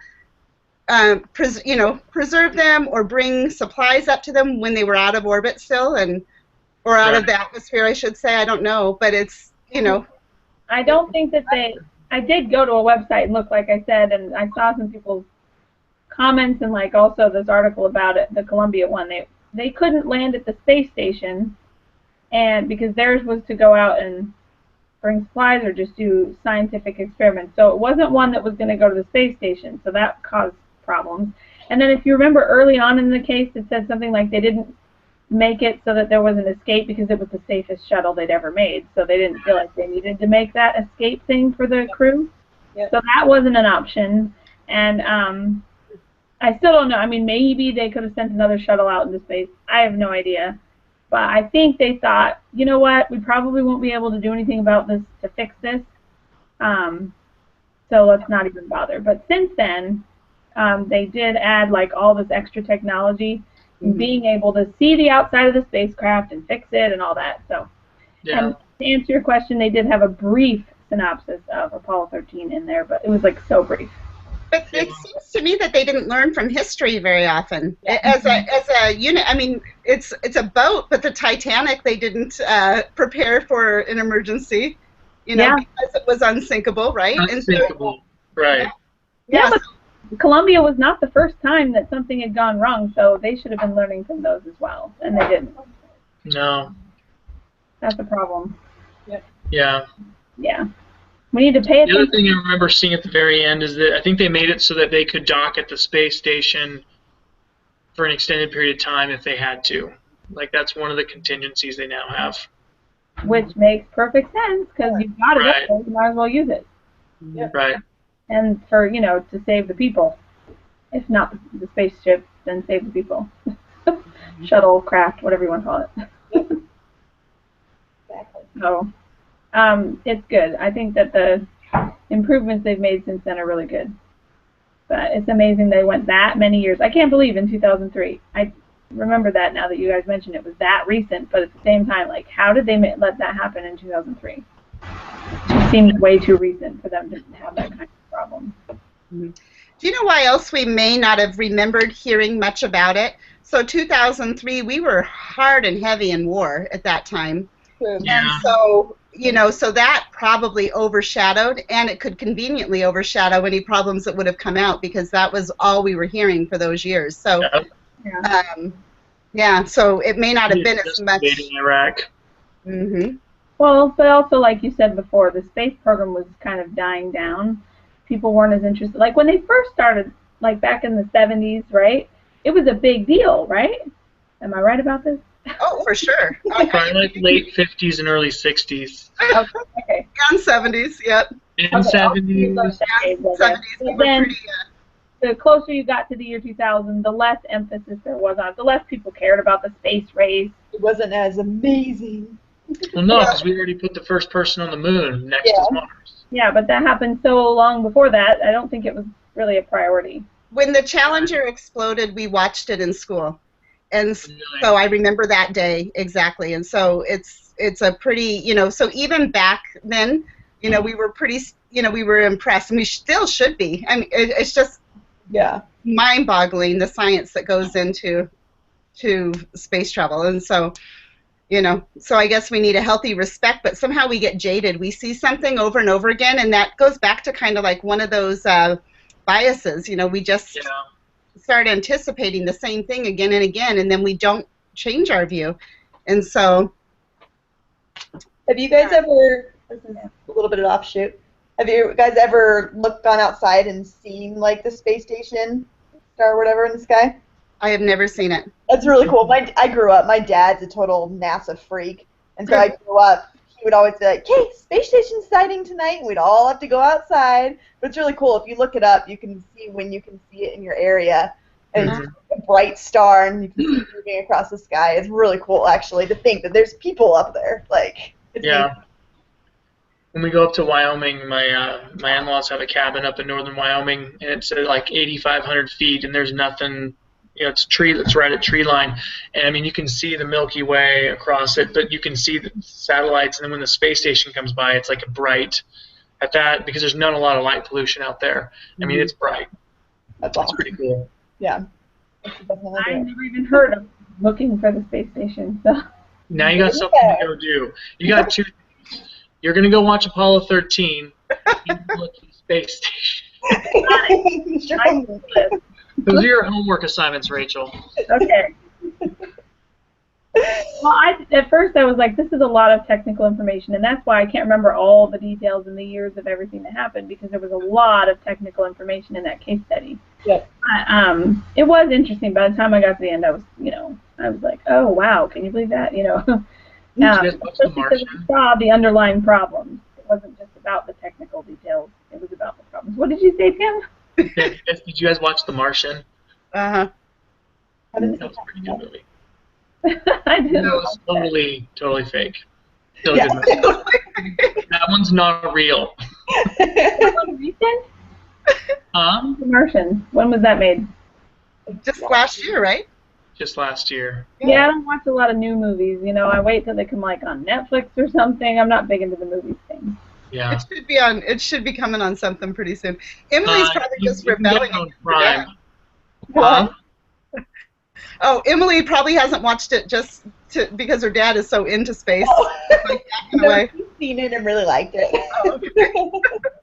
[SPEAKER 2] preserve them or bring supplies up to them when they were out of orbit still, or out of the atmosphere, I should say. I don't know, but it's,
[SPEAKER 1] I don't think that I did go to a website and look, like I said, and I saw some people's comments and like also this article about it, the Columbia one. They couldn't land at the space station, and because theirs was to go out and bring supplies or just do scientific experiments. So it wasn't one that was going to go to the space station, so that caused problems. And then if you remember early on in the case, it said something like they didn't make it so that there was an escape because it was the safest shuttle they'd ever made. So they didn't feel like they needed to make that escape thing for the crew.
[SPEAKER 4] Yep.
[SPEAKER 1] So that wasn't an option. And I still don't know. I mean, maybe they could have sent another shuttle out into space. I have no idea. But I think they thought, you know what, we probably won't be able to do anything about this to fix this. So let's not even bother. But since then, they did add like all this extra technology, being able to see the outside of the spacecraft and fix it and all that. So, and to answer your question, they did have a brief synopsis of Apollo 13 in there, but it was like so brief.
[SPEAKER 2] But it seems to me that they didn't learn from history very often. As a unit, I mean, it's a boat, but the Titanic, they didn't prepare for an emergency, because it was unsinkable, right?
[SPEAKER 3] Unsinkable, right.
[SPEAKER 1] Yeah, but Columbia was not the first time that something had gone wrong, so they should have been learning from those as well, and they didn't.
[SPEAKER 3] No.
[SPEAKER 1] That's a problem.
[SPEAKER 3] Yeah.
[SPEAKER 1] Yeah. We need to pay attention.
[SPEAKER 3] The other thing I remember seeing at the very end is that I think they made it so that they could dock at the space station for an extended period of time if they had to. Like, that's one of the contingencies they now have.
[SPEAKER 1] Which makes perfect sense, because you've got it up there, you might as well use it.
[SPEAKER 3] Right.
[SPEAKER 1] And for, to save the people. If not the spaceship, then save the people. Shuttlecraft, whatever you want to call it.
[SPEAKER 4] Exactly.
[SPEAKER 1] So, it's good. I think that the improvements they've made since then are really good. But it's amazing they went that many years. I can't believe in 2003. I remember that now that you guys mentioned it was that recent, but at the same time, like, how did they let that happen in 2003? just seemed way too recent for them to have that kind of problem.
[SPEAKER 2] Do you know why else we may not have remembered hearing much about it? So 2003, we were hard and heavy in war at that time.
[SPEAKER 3] Yeah.
[SPEAKER 2] And so, you know, so that probably overshadowed, and it could conveniently overshadow any problems that would have come out because that was all we were hearing for those years. So,
[SPEAKER 1] Yeah.
[SPEAKER 2] So it may not have been as much.
[SPEAKER 3] Invading Iraq.
[SPEAKER 2] Mm-hmm.
[SPEAKER 1] Well, but also, like you said before, the space program was kind of dying down. People weren't as interested. Like when they first started, like back in the 70s, right? It was a big deal, right? Am I right about this?
[SPEAKER 2] Oh, for sure.
[SPEAKER 3] Probably like late 50s and early 60s.
[SPEAKER 1] Okay.
[SPEAKER 2] And 70s, yep.
[SPEAKER 3] And
[SPEAKER 1] Okay,
[SPEAKER 3] 70s.
[SPEAKER 1] those decades, I guess.
[SPEAKER 2] 70s, we
[SPEAKER 1] But
[SPEAKER 2] were
[SPEAKER 1] then,
[SPEAKER 2] pretty,
[SPEAKER 1] the closer you got to the year 2000, the less emphasis there was on it. The less people cared about the space race.
[SPEAKER 4] It wasn't as amazing.
[SPEAKER 3] Well, no, because we already put the first person on the moon next to Mars.
[SPEAKER 1] Yeah, but that happened so long before that, I don't think it was really a priority.
[SPEAKER 2] When the Challenger exploded, we watched it in school. And so I remember that day exactly. And so it's a pretty, you know, so even back then, you know, we were pretty, you know, we were impressed, and we still should be. I mean, it's just mind-boggling, the science that goes into space travel. And so, you know, so I guess we need a healthy respect, but somehow we get jaded. We see something over and over again, and that goes back to kind of like one of those biases. You know, we just start anticipating the same thing again and again, and then we don't change our view. And so,
[SPEAKER 4] have you guys ever? This is a little bit of offshoot. Have you guys ever gone outside and seen like the space station, star or whatever in the sky?
[SPEAKER 2] I have never seen it.
[SPEAKER 4] That's really cool. I grew up. My dad's a total NASA freak, and so I grew up. He would always be like, "Hey, space station sighting tonight." And we'd all have to go outside. But it's really cool. If you look it up, you can see when you can see it in your area, and it's a bright star, and you can see it moving across the sky. It's really cool, actually, to think that there's people up there. Like, it's amazing.
[SPEAKER 3] When we go up to Wyoming, my in-laws have a cabin up in northern Wyoming, and it's at like 8,500 feet, and there's nothing. You know, it's right at tree line, and I mean you can see the Milky Way across it, but you can see the satellites, and then when the space station comes by, it's like a bright at that because there's not a lot of light pollution out there. I mean, it's bright.
[SPEAKER 4] That's awesome.
[SPEAKER 3] Pretty cool.
[SPEAKER 4] Yeah.
[SPEAKER 1] I never even heard of looking for the space station. So
[SPEAKER 3] now you got something to go do. You got two things. You're gonna go watch Apollo 13. And look for the space station. Those are your homework assignments, Rachel.
[SPEAKER 1] Okay. Well, at first I was like, this is a lot of technical information, and that's why I can't remember all the details and the years of everything that happened, because there was a lot of technical information in that case study.
[SPEAKER 4] Yep.
[SPEAKER 1] It was interesting. By the time I got to the end, I was like, oh wow, can you believe that? Especially because we saw the underlying problems. It wasn't just about the technical details. It was about the problems. What did you say, Tim?
[SPEAKER 3] Did you guys watch The Martian?
[SPEAKER 2] Uh-huh.
[SPEAKER 3] That was a pretty good movie.
[SPEAKER 1] I didn't.
[SPEAKER 3] That was totally fake. Still a good movie. That one's not real.
[SPEAKER 1] That one recent? The Martian. When was that made?
[SPEAKER 2] Just last year, right?
[SPEAKER 3] Just last year.
[SPEAKER 1] Yeah, I don't watch a lot of new movies. I wait till they come like on Netflix or something. I'm not big into the movies thing.
[SPEAKER 3] Yeah.
[SPEAKER 2] It should be coming on something pretty soon. Emily's probably just rebelling.
[SPEAKER 3] On Prime.
[SPEAKER 2] What? Oh, Emily probably hasn't watched it because her dad is so into space. Like,
[SPEAKER 4] I've seen it and really liked it.
[SPEAKER 2] Oh, okay.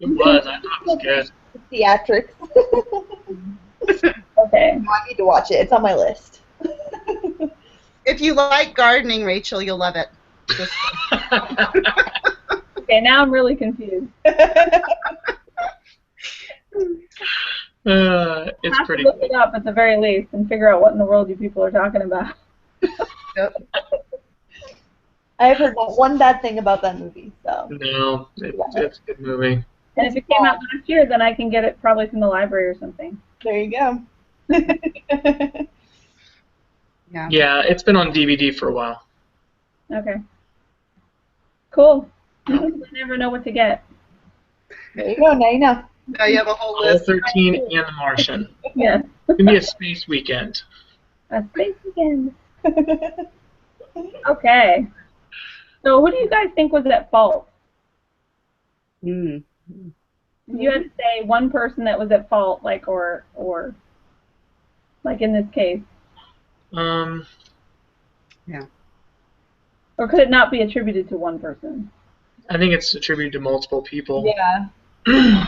[SPEAKER 3] It was. I thought it was good.
[SPEAKER 4] Theatrics.
[SPEAKER 1] Okay.
[SPEAKER 4] I need to watch it. It's on my list.
[SPEAKER 2] If you like gardening, Rachel, you'll love it.
[SPEAKER 1] Okay, now I'm really confused.
[SPEAKER 3] It's
[SPEAKER 1] have
[SPEAKER 3] pretty
[SPEAKER 1] to look
[SPEAKER 3] good.
[SPEAKER 1] it up at the very least and figure out what in the world you people are talking about.
[SPEAKER 2] Yep.
[SPEAKER 4] I've heard one bad thing about that movie. So.
[SPEAKER 3] No, it's a good movie.
[SPEAKER 1] And if it came out last year, then I can get it probably from the library or something.
[SPEAKER 4] There you go.
[SPEAKER 3] Yeah, it's been on DVD for a while.
[SPEAKER 1] Okay. Cool. I never know what to get.
[SPEAKER 4] There you go. Now you know.
[SPEAKER 2] Now you have a whole
[SPEAKER 3] Apollo
[SPEAKER 2] list.
[SPEAKER 3] 13 and The Martian.
[SPEAKER 1] Yes.
[SPEAKER 3] It's gonna be a space weekend.
[SPEAKER 1] A space weekend. Okay. So who do you guys think was at fault?
[SPEAKER 2] Mm.
[SPEAKER 1] You had to say one person that was at fault, like, or like in this case.
[SPEAKER 2] Yeah.
[SPEAKER 1] Or could it not be attributed to one person?
[SPEAKER 3] I think it's attributed to multiple people.
[SPEAKER 4] Yeah.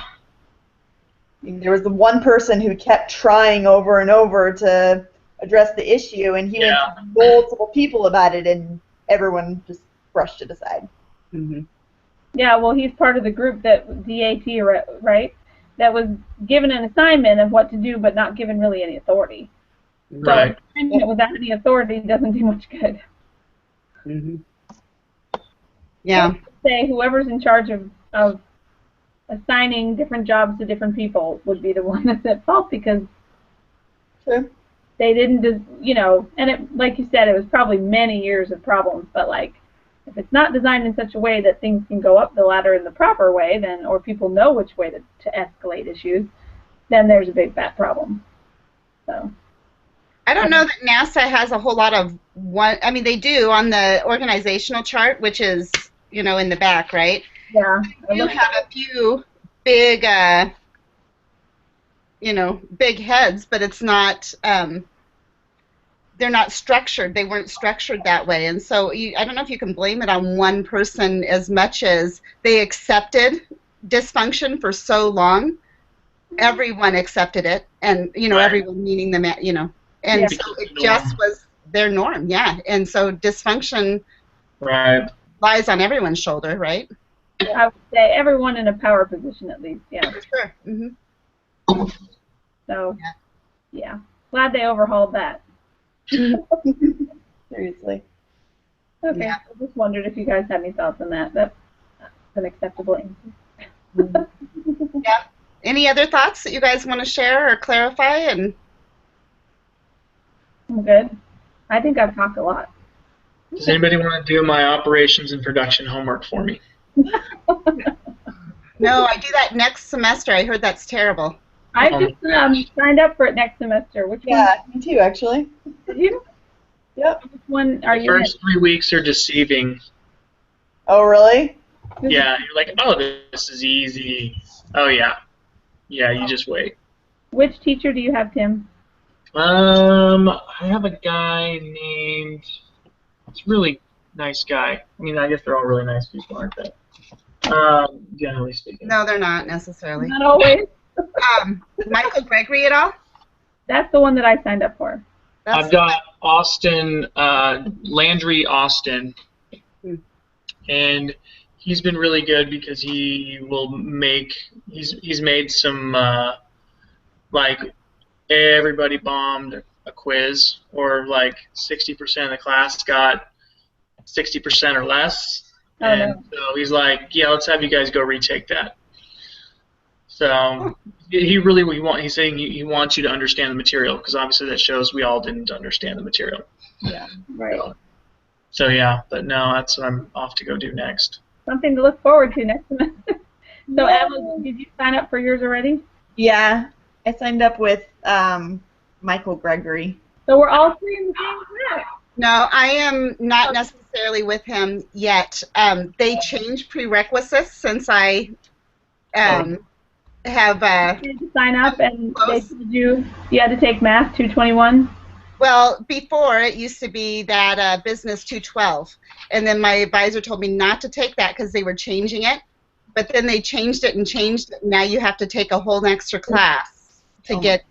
[SPEAKER 4] There was the one person who kept trying over and over to address the issue, and he went to multiple people about it, and everyone just brushed it aside.
[SPEAKER 2] Mm-hmm.
[SPEAKER 1] Yeah, well, he's part of the group that DAT, right? That was given an assignment of what to do, but not given really any authority.
[SPEAKER 3] Right.
[SPEAKER 1] So assignment without any authority doesn't do much good.
[SPEAKER 2] Mm-hmm. Yeah.
[SPEAKER 1] Say whoever's in charge of assigning different jobs to different people would be the one that's at fault, because
[SPEAKER 4] True.
[SPEAKER 1] they didn't, you know, and it, like you said, it was probably many years of problems, but like, if it's not designed in such a way that things can go up the ladder in the proper way, then, or people know which way to escalate issues, then there's a big fat problem. So.
[SPEAKER 2] I don't know that NASA has a whole lot of one. I mean, they do on the organizational chart, which is, you know, in the back, right?
[SPEAKER 1] Yeah.
[SPEAKER 2] They do have a few big, you know, big heads, but it's not. They're not structured. They weren't structured that way, and so I don't know if you can blame it on one person as much as they accepted dysfunction for so long. Everyone accepted it, and you know, everyone meaning the you know. And so it just was their norm, yeah. And so dysfunction lies on everyone's shoulder, right?
[SPEAKER 1] I would say everyone in a power position, at least, yeah.
[SPEAKER 2] For sure. Mm-hmm.
[SPEAKER 1] So, yeah. Glad they overhauled that.
[SPEAKER 4] Seriously.
[SPEAKER 1] Okay,
[SPEAKER 2] Yeah.
[SPEAKER 1] I just wondered if you guys had any thoughts on that. That's an acceptable answer.
[SPEAKER 2] Yeah. Any other thoughts that you guys want to share or clarify? And
[SPEAKER 1] I'm good. I think I've talked a lot.
[SPEAKER 3] Does anybody want to do my operations and production homework for me?
[SPEAKER 2] no, I do that next semester. I heard that's terrible.
[SPEAKER 1] I just signed up for it next semester. Which one?
[SPEAKER 4] Yeah, me too, actually.
[SPEAKER 1] Did you?
[SPEAKER 4] Yep.
[SPEAKER 1] Which one are
[SPEAKER 3] The
[SPEAKER 1] you
[SPEAKER 3] first 3 weeks are deceiving.
[SPEAKER 4] Oh, really?
[SPEAKER 3] Yeah, you're like, oh, this is easy. Oh, yeah. Yeah, you just wait.
[SPEAKER 1] Which teacher do you have, Tim?
[SPEAKER 3] I have a guy named, it's a really nice guy. I mean, I guess they're all really nice people, aren't they? Generally speaking.
[SPEAKER 2] No, they're not necessarily.
[SPEAKER 1] Not always.
[SPEAKER 2] Michael Gregory at all?
[SPEAKER 1] That's the one that I signed up for.
[SPEAKER 3] I've got Austin, Landry Austin, and he's been really good because he will make, he's made some, like, everybody bombed a quiz, or like 60% of the class got 60% or less, and so he's like, yeah, let's have you guys go retake that. So he's saying he wants you to understand the material, because obviously that shows we all didn't understand the material.
[SPEAKER 1] Yeah, right.
[SPEAKER 3] So yeah, but no, that's what I'm off to go do next.
[SPEAKER 1] Something to look forward to next semester. So Emma, did you sign up for yours already?
[SPEAKER 4] Yeah, I signed up with Michael Gregory.
[SPEAKER 1] So we're all three in the same class.
[SPEAKER 2] No, I am not necessarily with him yet. They changed prerequisites since I have.
[SPEAKER 1] Did you sign up and they told you had to take Math 221?
[SPEAKER 2] Well, before it used to be that Business 212, and then my advisor told me not to take that because they were changing it. But then they changed it and changed it. Now you have to take a whole extra class to get.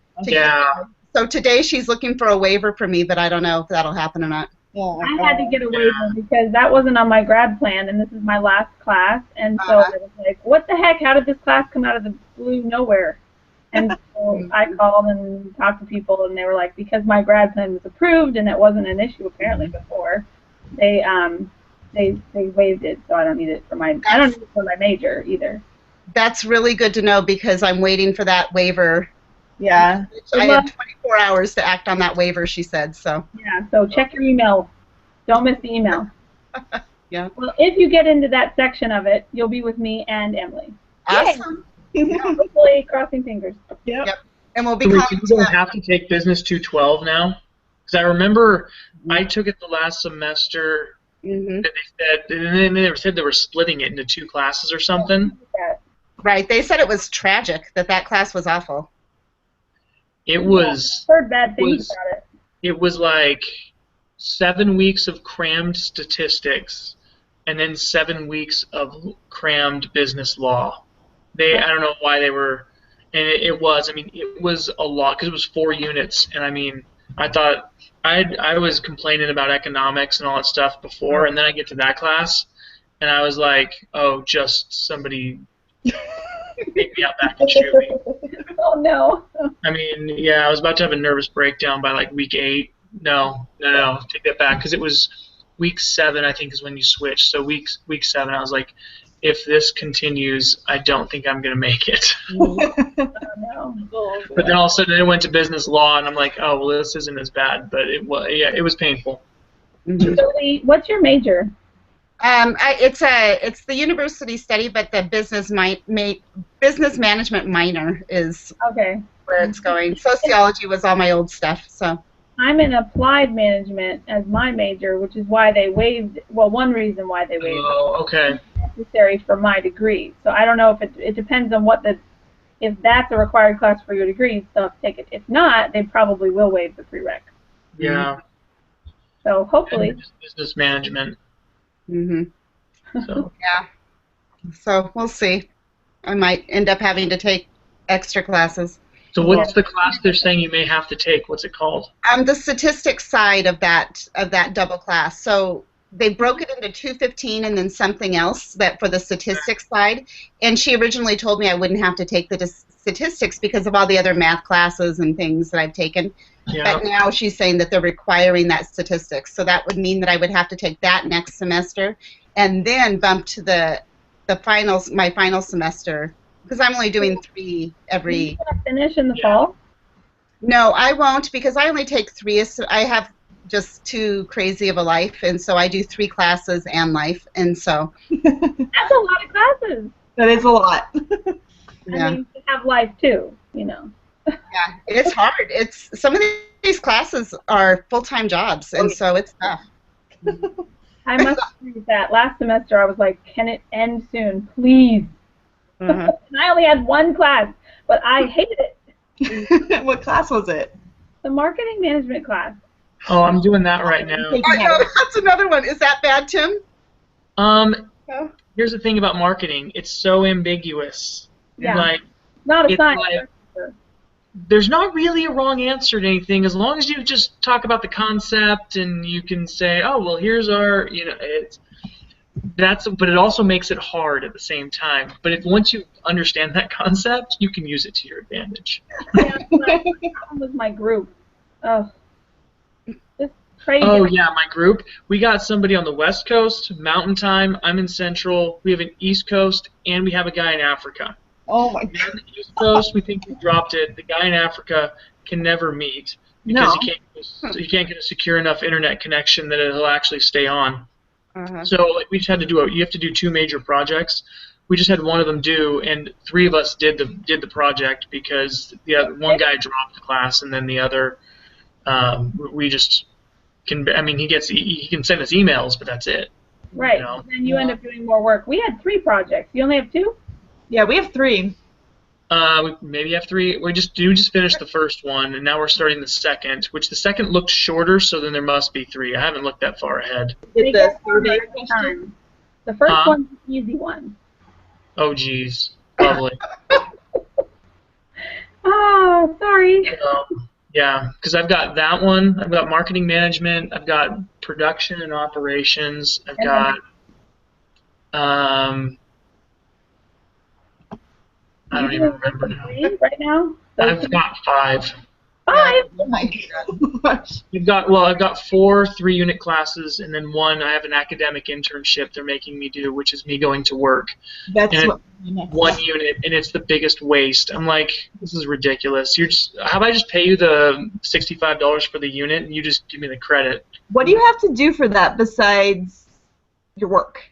[SPEAKER 2] So today she's looking for a waiver for me, but I don't know if that'll happen or not.
[SPEAKER 4] Yeah,
[SPEAKER 1] I had to get a waiver because that wasn't on my grad plan, and this is my last class, and so I was like, what the heck, how did this class come out of the blue nowhere? And so I called and talked to people, and they were like, because my grad plan was approved, and it wasn't an issue apparently before, they waived it, so I don't need it for my, I don't need it for my major either.
[SPEAKER 2] That's really good to know because I'm waiting for that waiver.
[SPEAKER 4] Yeah.
[SPEAKER 2] I have 24 hours to act on that waiver, she said, so.
[SPEAKER 1] Yeah, so check your email. Don't miss the email.
[SPEAKER 2] Yeah.
[SPEAKER 1] Well, if you get into that section of it, you'll be with me and Emily.
[SPEAKER 2] Awesome.
[SPEAKER 1] Hopefully, crossing fingers.
[SPEAKER 2] Yep. And we'll be
[SPEAKER 3] So
[SPEAKER 2] calling
[SPEAKER 3] you don't have to take Business 212 now? Because I remember I took it the last semester,
[SPEAKER 2] Mm-hmm.
[SPEAKER 3] that they said, and then they said they were splitting it into 2 classes or something.
[SPEAKER 2] Right. They said it was tragic, that class was awful.
[SPEAKER 3] It was.
[SPEAKER 1] Heard bad things about it.
[SPEAKER 3] It was like 7 weeks of crammed statistics, and then 7 weeks of crammed business law. I don't know why they were, and it was. I mean, it was a lot because it was 4 units, and I mean, I thought I was complaining about economics and all that stuff before, and then I get to that class, and I was like, oh, just somebody take me out back and shoot me.
[SPEAKER 1] Oh no.
[SPEAKER 3] I mean, yeah, I was about to have a nervous breakdown by like week 8. No, take that back, because it was week 7, I think, is when you switch. So week 7, I was like, if this continues, I don't think I'm gonna make it.
[SPEAKER 1] Oh no.
[SPEAKER 3] But then all of a sudden it went to business law, and I'm like, oh well, this isn't as bad. But it was painful.
[SPEAKER 2] Mm-hmm.
[SPEAKER 1] So Lee, what's your major?
[SPEAKER 2] It's the university study, but the business management minor is
[SPEAKER 1] Okay.
[SPEAKER 2] where it's going. Sociology was all my old stuff, so.
[SPEAKER 1] I'm in applied management as my major, which is why they waived. Well, one reason why they waived
[SPEAKER 3] Oh, okay.
[SPEAKER 1] it necessary for my degree. So I don't know if it depends on if that's a required class for your degree, you still have to take it. If not, they probably will waive the prereq.
[SPEAKER 3] Yeah.
[SPEAKER 1] So hopefully.
[SPEAKER 3] And business management.
[SPEAKER 2] Mm-hmm.
[SPEAKER 3] So.
[SPEAKER 2] Yeah. So we'll see. I might end up having to take extra classes.
[SPEAKER 3] So what's the class they're saying you may have to take? What's it called?
[SPEAKER 2] The statistics side of that double class. So they broke it into 215 and then something else that for the statistics side. And she originally told me I wouldn't have to take the statistics because of all the other math classes and things that I've taken.
[SPEAKER 3] Yeah.
[SPEAKER 2] But now she's saying that they're requiring that statistics. So that would mean that I would have to take that next semester and then bump to my final semester, because I'm only doing 3 every.
[SPEAKER 1] You gonna finish in the fall?
[SPEAKER 2] No, I won't, because I only take 3. I have just too crazy of a life, and so I do 3 classes and life, and so.
[SPEAKER 1] That's a lot of classes.
[SPEAKER 4] That is a lot.
[SPEAKER 2] Yeah.
[SPEAKER 1] I mean, you have life too, you know.
[SPEAKER 2] Yeah, it's hard. Some of these classes are full-time jobs, and so it's tough.
[SPEAKER 1] I must agree with that. Last semester I was like, can it end soon, please?
[SPEAKER 2] Uh-huh.
[SPEAKER 1] And I only had 1 class, but I hated it.
[SPEAKER 4] What class was it?
[SPEAKER 1] The marketing management class.
[SPEAKER 3] Oh, I'm doing that right now.
[SPEAKER 2] I know, that's another one. Is that bad, Tim? No?
[SPEAKER 3] Here's the thing about marketing. It's so ambiguous.
[SPEAKER 1] Yeah.
[SPEAKER 3] Like,
[SPEAKER 1] Not a
[SPEAKER 3] it's
[SPEAKER 1] science.
[SPEAKER 3] like- there's not really a wrong answer to anything as long as you just talk about the concept and you can say, oh, well, here's our, but it also makes it hard at the same time. But if once you understand that concept, you can use it to your advantage.
[SPEAKER 1] Yeah, the problem was my group. Oh, just crazy.
[SPEAKER 3] Oh, yeah, my group. We got somebody on the West Coast, Mountain Time. I'm in Central. We have an East Coast, and we have a guy in Africa.
[SPEAKER 4] Oh my
[SPEAKER 3] On
[SPEAKER 4] god.
[SPEAKER 3] the East Coast, we think we dropped it. The guy in Africa can never meet because he can't get a secure enough internet connection that it'll actually stay on.
[SPEAKER 2] Uh-huh.
[SPEAKER 3] So like, we just had to you have to do 2 major projects. We just had one of them due, and 3 of us did the project because the other, one guy dropped the class, and then the other we just can. I mean, he can send us emails, but that's it.
[SPEAKER 1] Right.
[SPEAKER 3] You know?
[SPEAKER 1] And then you end up doing more work. We had 3 projects. You only have 2?
[SPEAKER 4] Yeah, we have 3.
[SPEAKER 3] We maybe have 3. We just finished the first one, and now we're starting the second, which the second looked shorter, so then there must be 3. I haven't looked that far ahead.
[SPEAKER 4] Did
[SPEAKER 1] They
[SPEAKER 4] the
[SPEAKER 1] get
[SPEAKER 4] survey
[SPEAKER 1] longer every
[SPEAKER 4] question?
[SPEAKER 1] time. The first
[SPEAKER 3] Huh?
[SPEAKER 1] one's the easy one.
[SPEAKER 3] Oh, geez. Lovely.
[SPEAKER 1] Oh, sorry.
[SPEAKER 3] Yeah, because I've got that one. I've got marketing management. I've got production and operations. I've got I don't even remember now.
[SPEAKER 1] 3 right now?
[SPEAKER 3] I've got 5.
[SPEAKER 1] 5?
[SPEAKER 4] Oh my gosh.
[SPEAKER 3] I've got 4 3-unit classes, and then 1 I have an academic internship they're making me do, which is me going to work.
[SPEAKER 4] That's
[SPEAKER 3] And
[SPEAKER 4] what
[SPEAKER 3] 1 unit, and it's the biggest waste. I'm like, this is ridiculous. How about I just pay you the $65 for the unit, and you just give me the credit?
[SPEAKER 4] What do you have to do for that besides your work?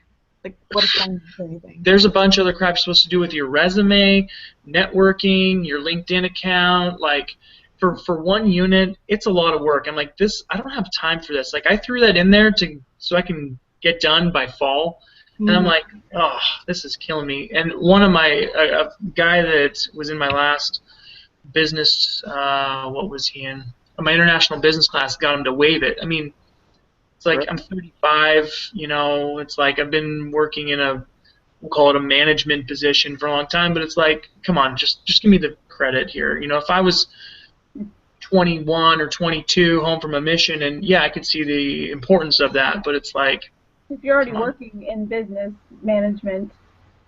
[SPEAKER 4] Like, what assignments or anything?
[SPEAKER 3] There's a bunch of other crap you're supposed to do with your resume, networking, your LinkedIn account. Like, for 1 unit, it's a lot of work. I'm like, I don't have time for this. Like, I threw that in there so I can get done by fall. And I'm like, oh, this is killing me. And one of a guy that was in my last business, what was he in? My international business class got him to waive it. I mean, it's like I'm 35, you know, it's like I've been working in we'll call it a management position for a long time, but it's like, come on, just give me the credit here. You know, if I was 21 or 22 home from a mission, and yeah, I could see the importance of that, but it's like,
[SPEAKER 1] if you're already working in business management,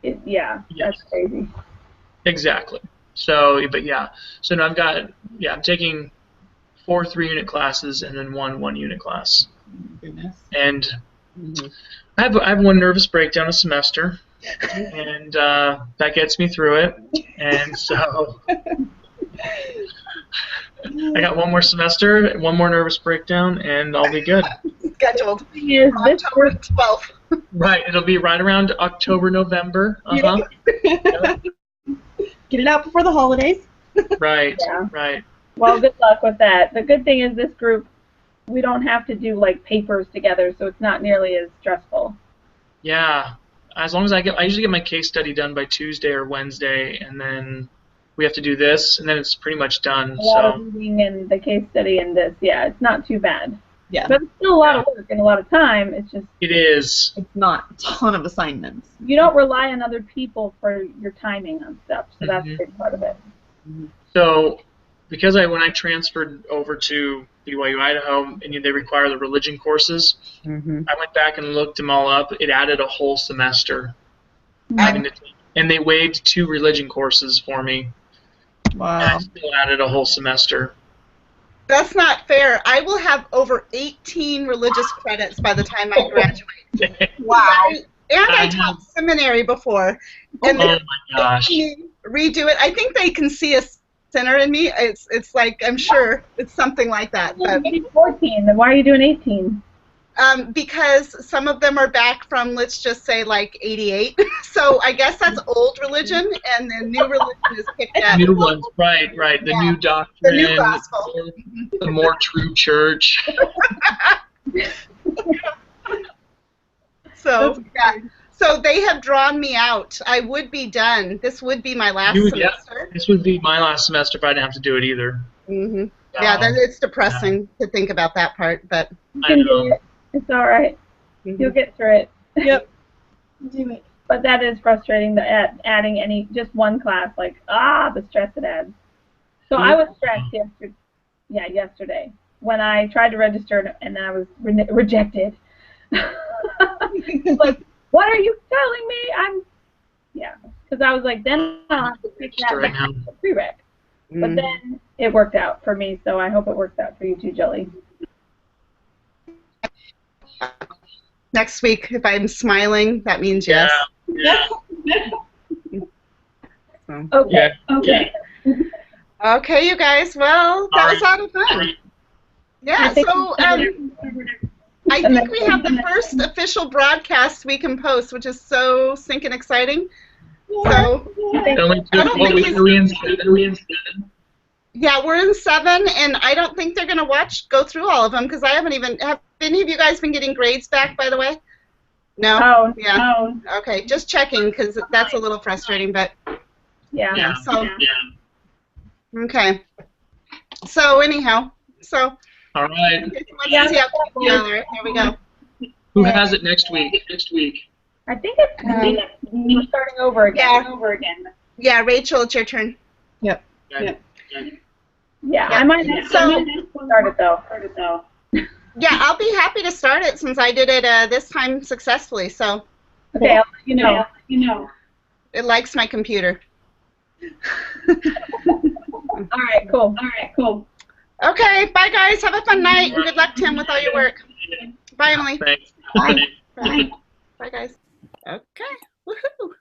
[SPEAKER 1] that's crazy.
[SPEAKER 3] Exactly. So, but yeah, so now I'm taking 4 3-unit classes and then 1 1-unit class.
[SPEAKER 2] Goodness.
[SPEAKER 3] And I have one nervous breakdown a semester, and that gets me through it. And so I got 1 more semester, 1 more nervous breakdown, and I'll be good.
[SPEAKER 2] Scheduled.
[SPEAKER 1] Is this
[SPEAKER 2] October 12th.
[SPEAKER 3] Right, it'll be right around October, November. Yep.
[SPEAKER 4] Get it out before the holidays.
[SPEAKER 3] Right,
[SPEAKER 1] Yeah.
[SPEAKER 3] right.
[SPEAKER 1] Well, good luck with that. The good thing is this group, we don't have to do like papers together, so it's not nearly as stressful.
[SPEAKER 3] Yeah, as long as I usually get my case study done by Tuesday or Wednesday, and then we have to do this, and then it's pretty much done.
[SPEAKER 1] A lot of reading and the case study and this, yeah, it's not too bad.
[SPEAKER 4] Yeah.
[SPEAKER 1] But it's still a lot of work and a lot of time. It's just
[SPEAKER 3] It is.
[SPEAKER 4] It's not a ton of assignments.
[SPEAKER 1] you don't rely on other people for your timing on stuff, so that's a big part of it.
[SPEAKER 3] So, because when I transferred over to BYU Idaho, and they require the religion courses, I went back and looked them all up. It added a whole semester, and they waived 2 religion courses for me.
[SPEAKER 4] Wow.
[SPEAKER 3] And I still added a whole semester.
[SPEAKER 2] That's not fair. I will have over 18 religious credits by the time I graduate.
[SPEAKER 4] Wow.
[SPEAKER 2] And I taught seminary before. And
[SPEAKER 3] Oh my gosh.
[SPEAKER 2] redo it. I think they can see a sinner in me. It's like, I'm sure it's something like that. But,
[SPEAKER 1] You need 14, then why are you doing 18?
[SPEAKER 2] because some of them are back from, let's just say, like 88. So I guess that's old religion, and the new religion is picked up.
[SPEAKER 3] New ones, right. The new doctrine,
[SPEAKER 2] The new gospel.
[SPEAKER 3] the more true church.
[SPEAKER 2] So, yeah. So they have drawn me out. I would be done. This would be my last semester.
[SPEAKER 3] This would be my last semester if I didn't have to do it either.
[SPEAKER 2] Yeah, it's depressing to think about that part, but
[SPEAKER 1] You can do it. It's all right. You'll get through it.
[SPEAKER 4] Yep. Do it.
[SPEAKER 1] But that is frustrating, adding just one class, like, the stress it adds. So I was stressed yesterday when I tried to register and I was rejected. Like, what are you telling me? Because I was like, then I'll have to pick that back as a prereq. But then it worked out for me, so I hope it works out for you too, Jilly.
[SPEAKER 2] next week, if I'm smiling, that means yes.
[SPEAKER 3] Yeah.
[SPEAKER 2] So.
[SPEAKER 1] Okay.
[SPEAKER 3] Yeah.
[SPEAKER 1] Okay.
[SPEAKER 2] Okay, you guys. Well, that was a lot of fun. Yeah. So I think we have the first official broadcast we can post, which is so stinking exciting. So yeah, we're in 7, and I don't think they're gonna go through all of them because I haven't even. Have any of you guys been getting grades back, by the way? No.
[SPEAKER 1] Oh,
[SPEAKER 2] yeah.
[SPEAKER 1] No.
[SPEAKER 2] Okay, just checking because that's a little frustrating, but
[SPEAKER 1] Yeah.
[SPEAKER 2] yeah. So okay. So anyhow, so.
[SPEAKER 3] All right.
[SPEAKER 2] Yeah. There we go.
[SPEAKER 3] Who has it next week?
[SPEAKER 1] I think it's we're starting over again.
[SPEAKER 2] Yeah, Rachel, it's your turn.
[SPEAKER 4] Yep.
[SPEAKER 3] Okay.
[SPEAKER 1] Yeah, I might have to start it though.
[SPEAKER 2] Yeah, I'll be happy to start it since I did it this time successfully. So.
[SPEAKER 1] Okay, I'll let you know.
[SPEAKER 2] It likes my computer.
[SPEAKER 1] All right, cool.
[SPEAKER 2] Okay, bye guys. Have a fun night and good luck, Tim, with all your work. Bye, Emily.
[SPEAKER 3] Thanks.
[SPEAKER 2] Bye. Bye, guys. Okay. Woohoo.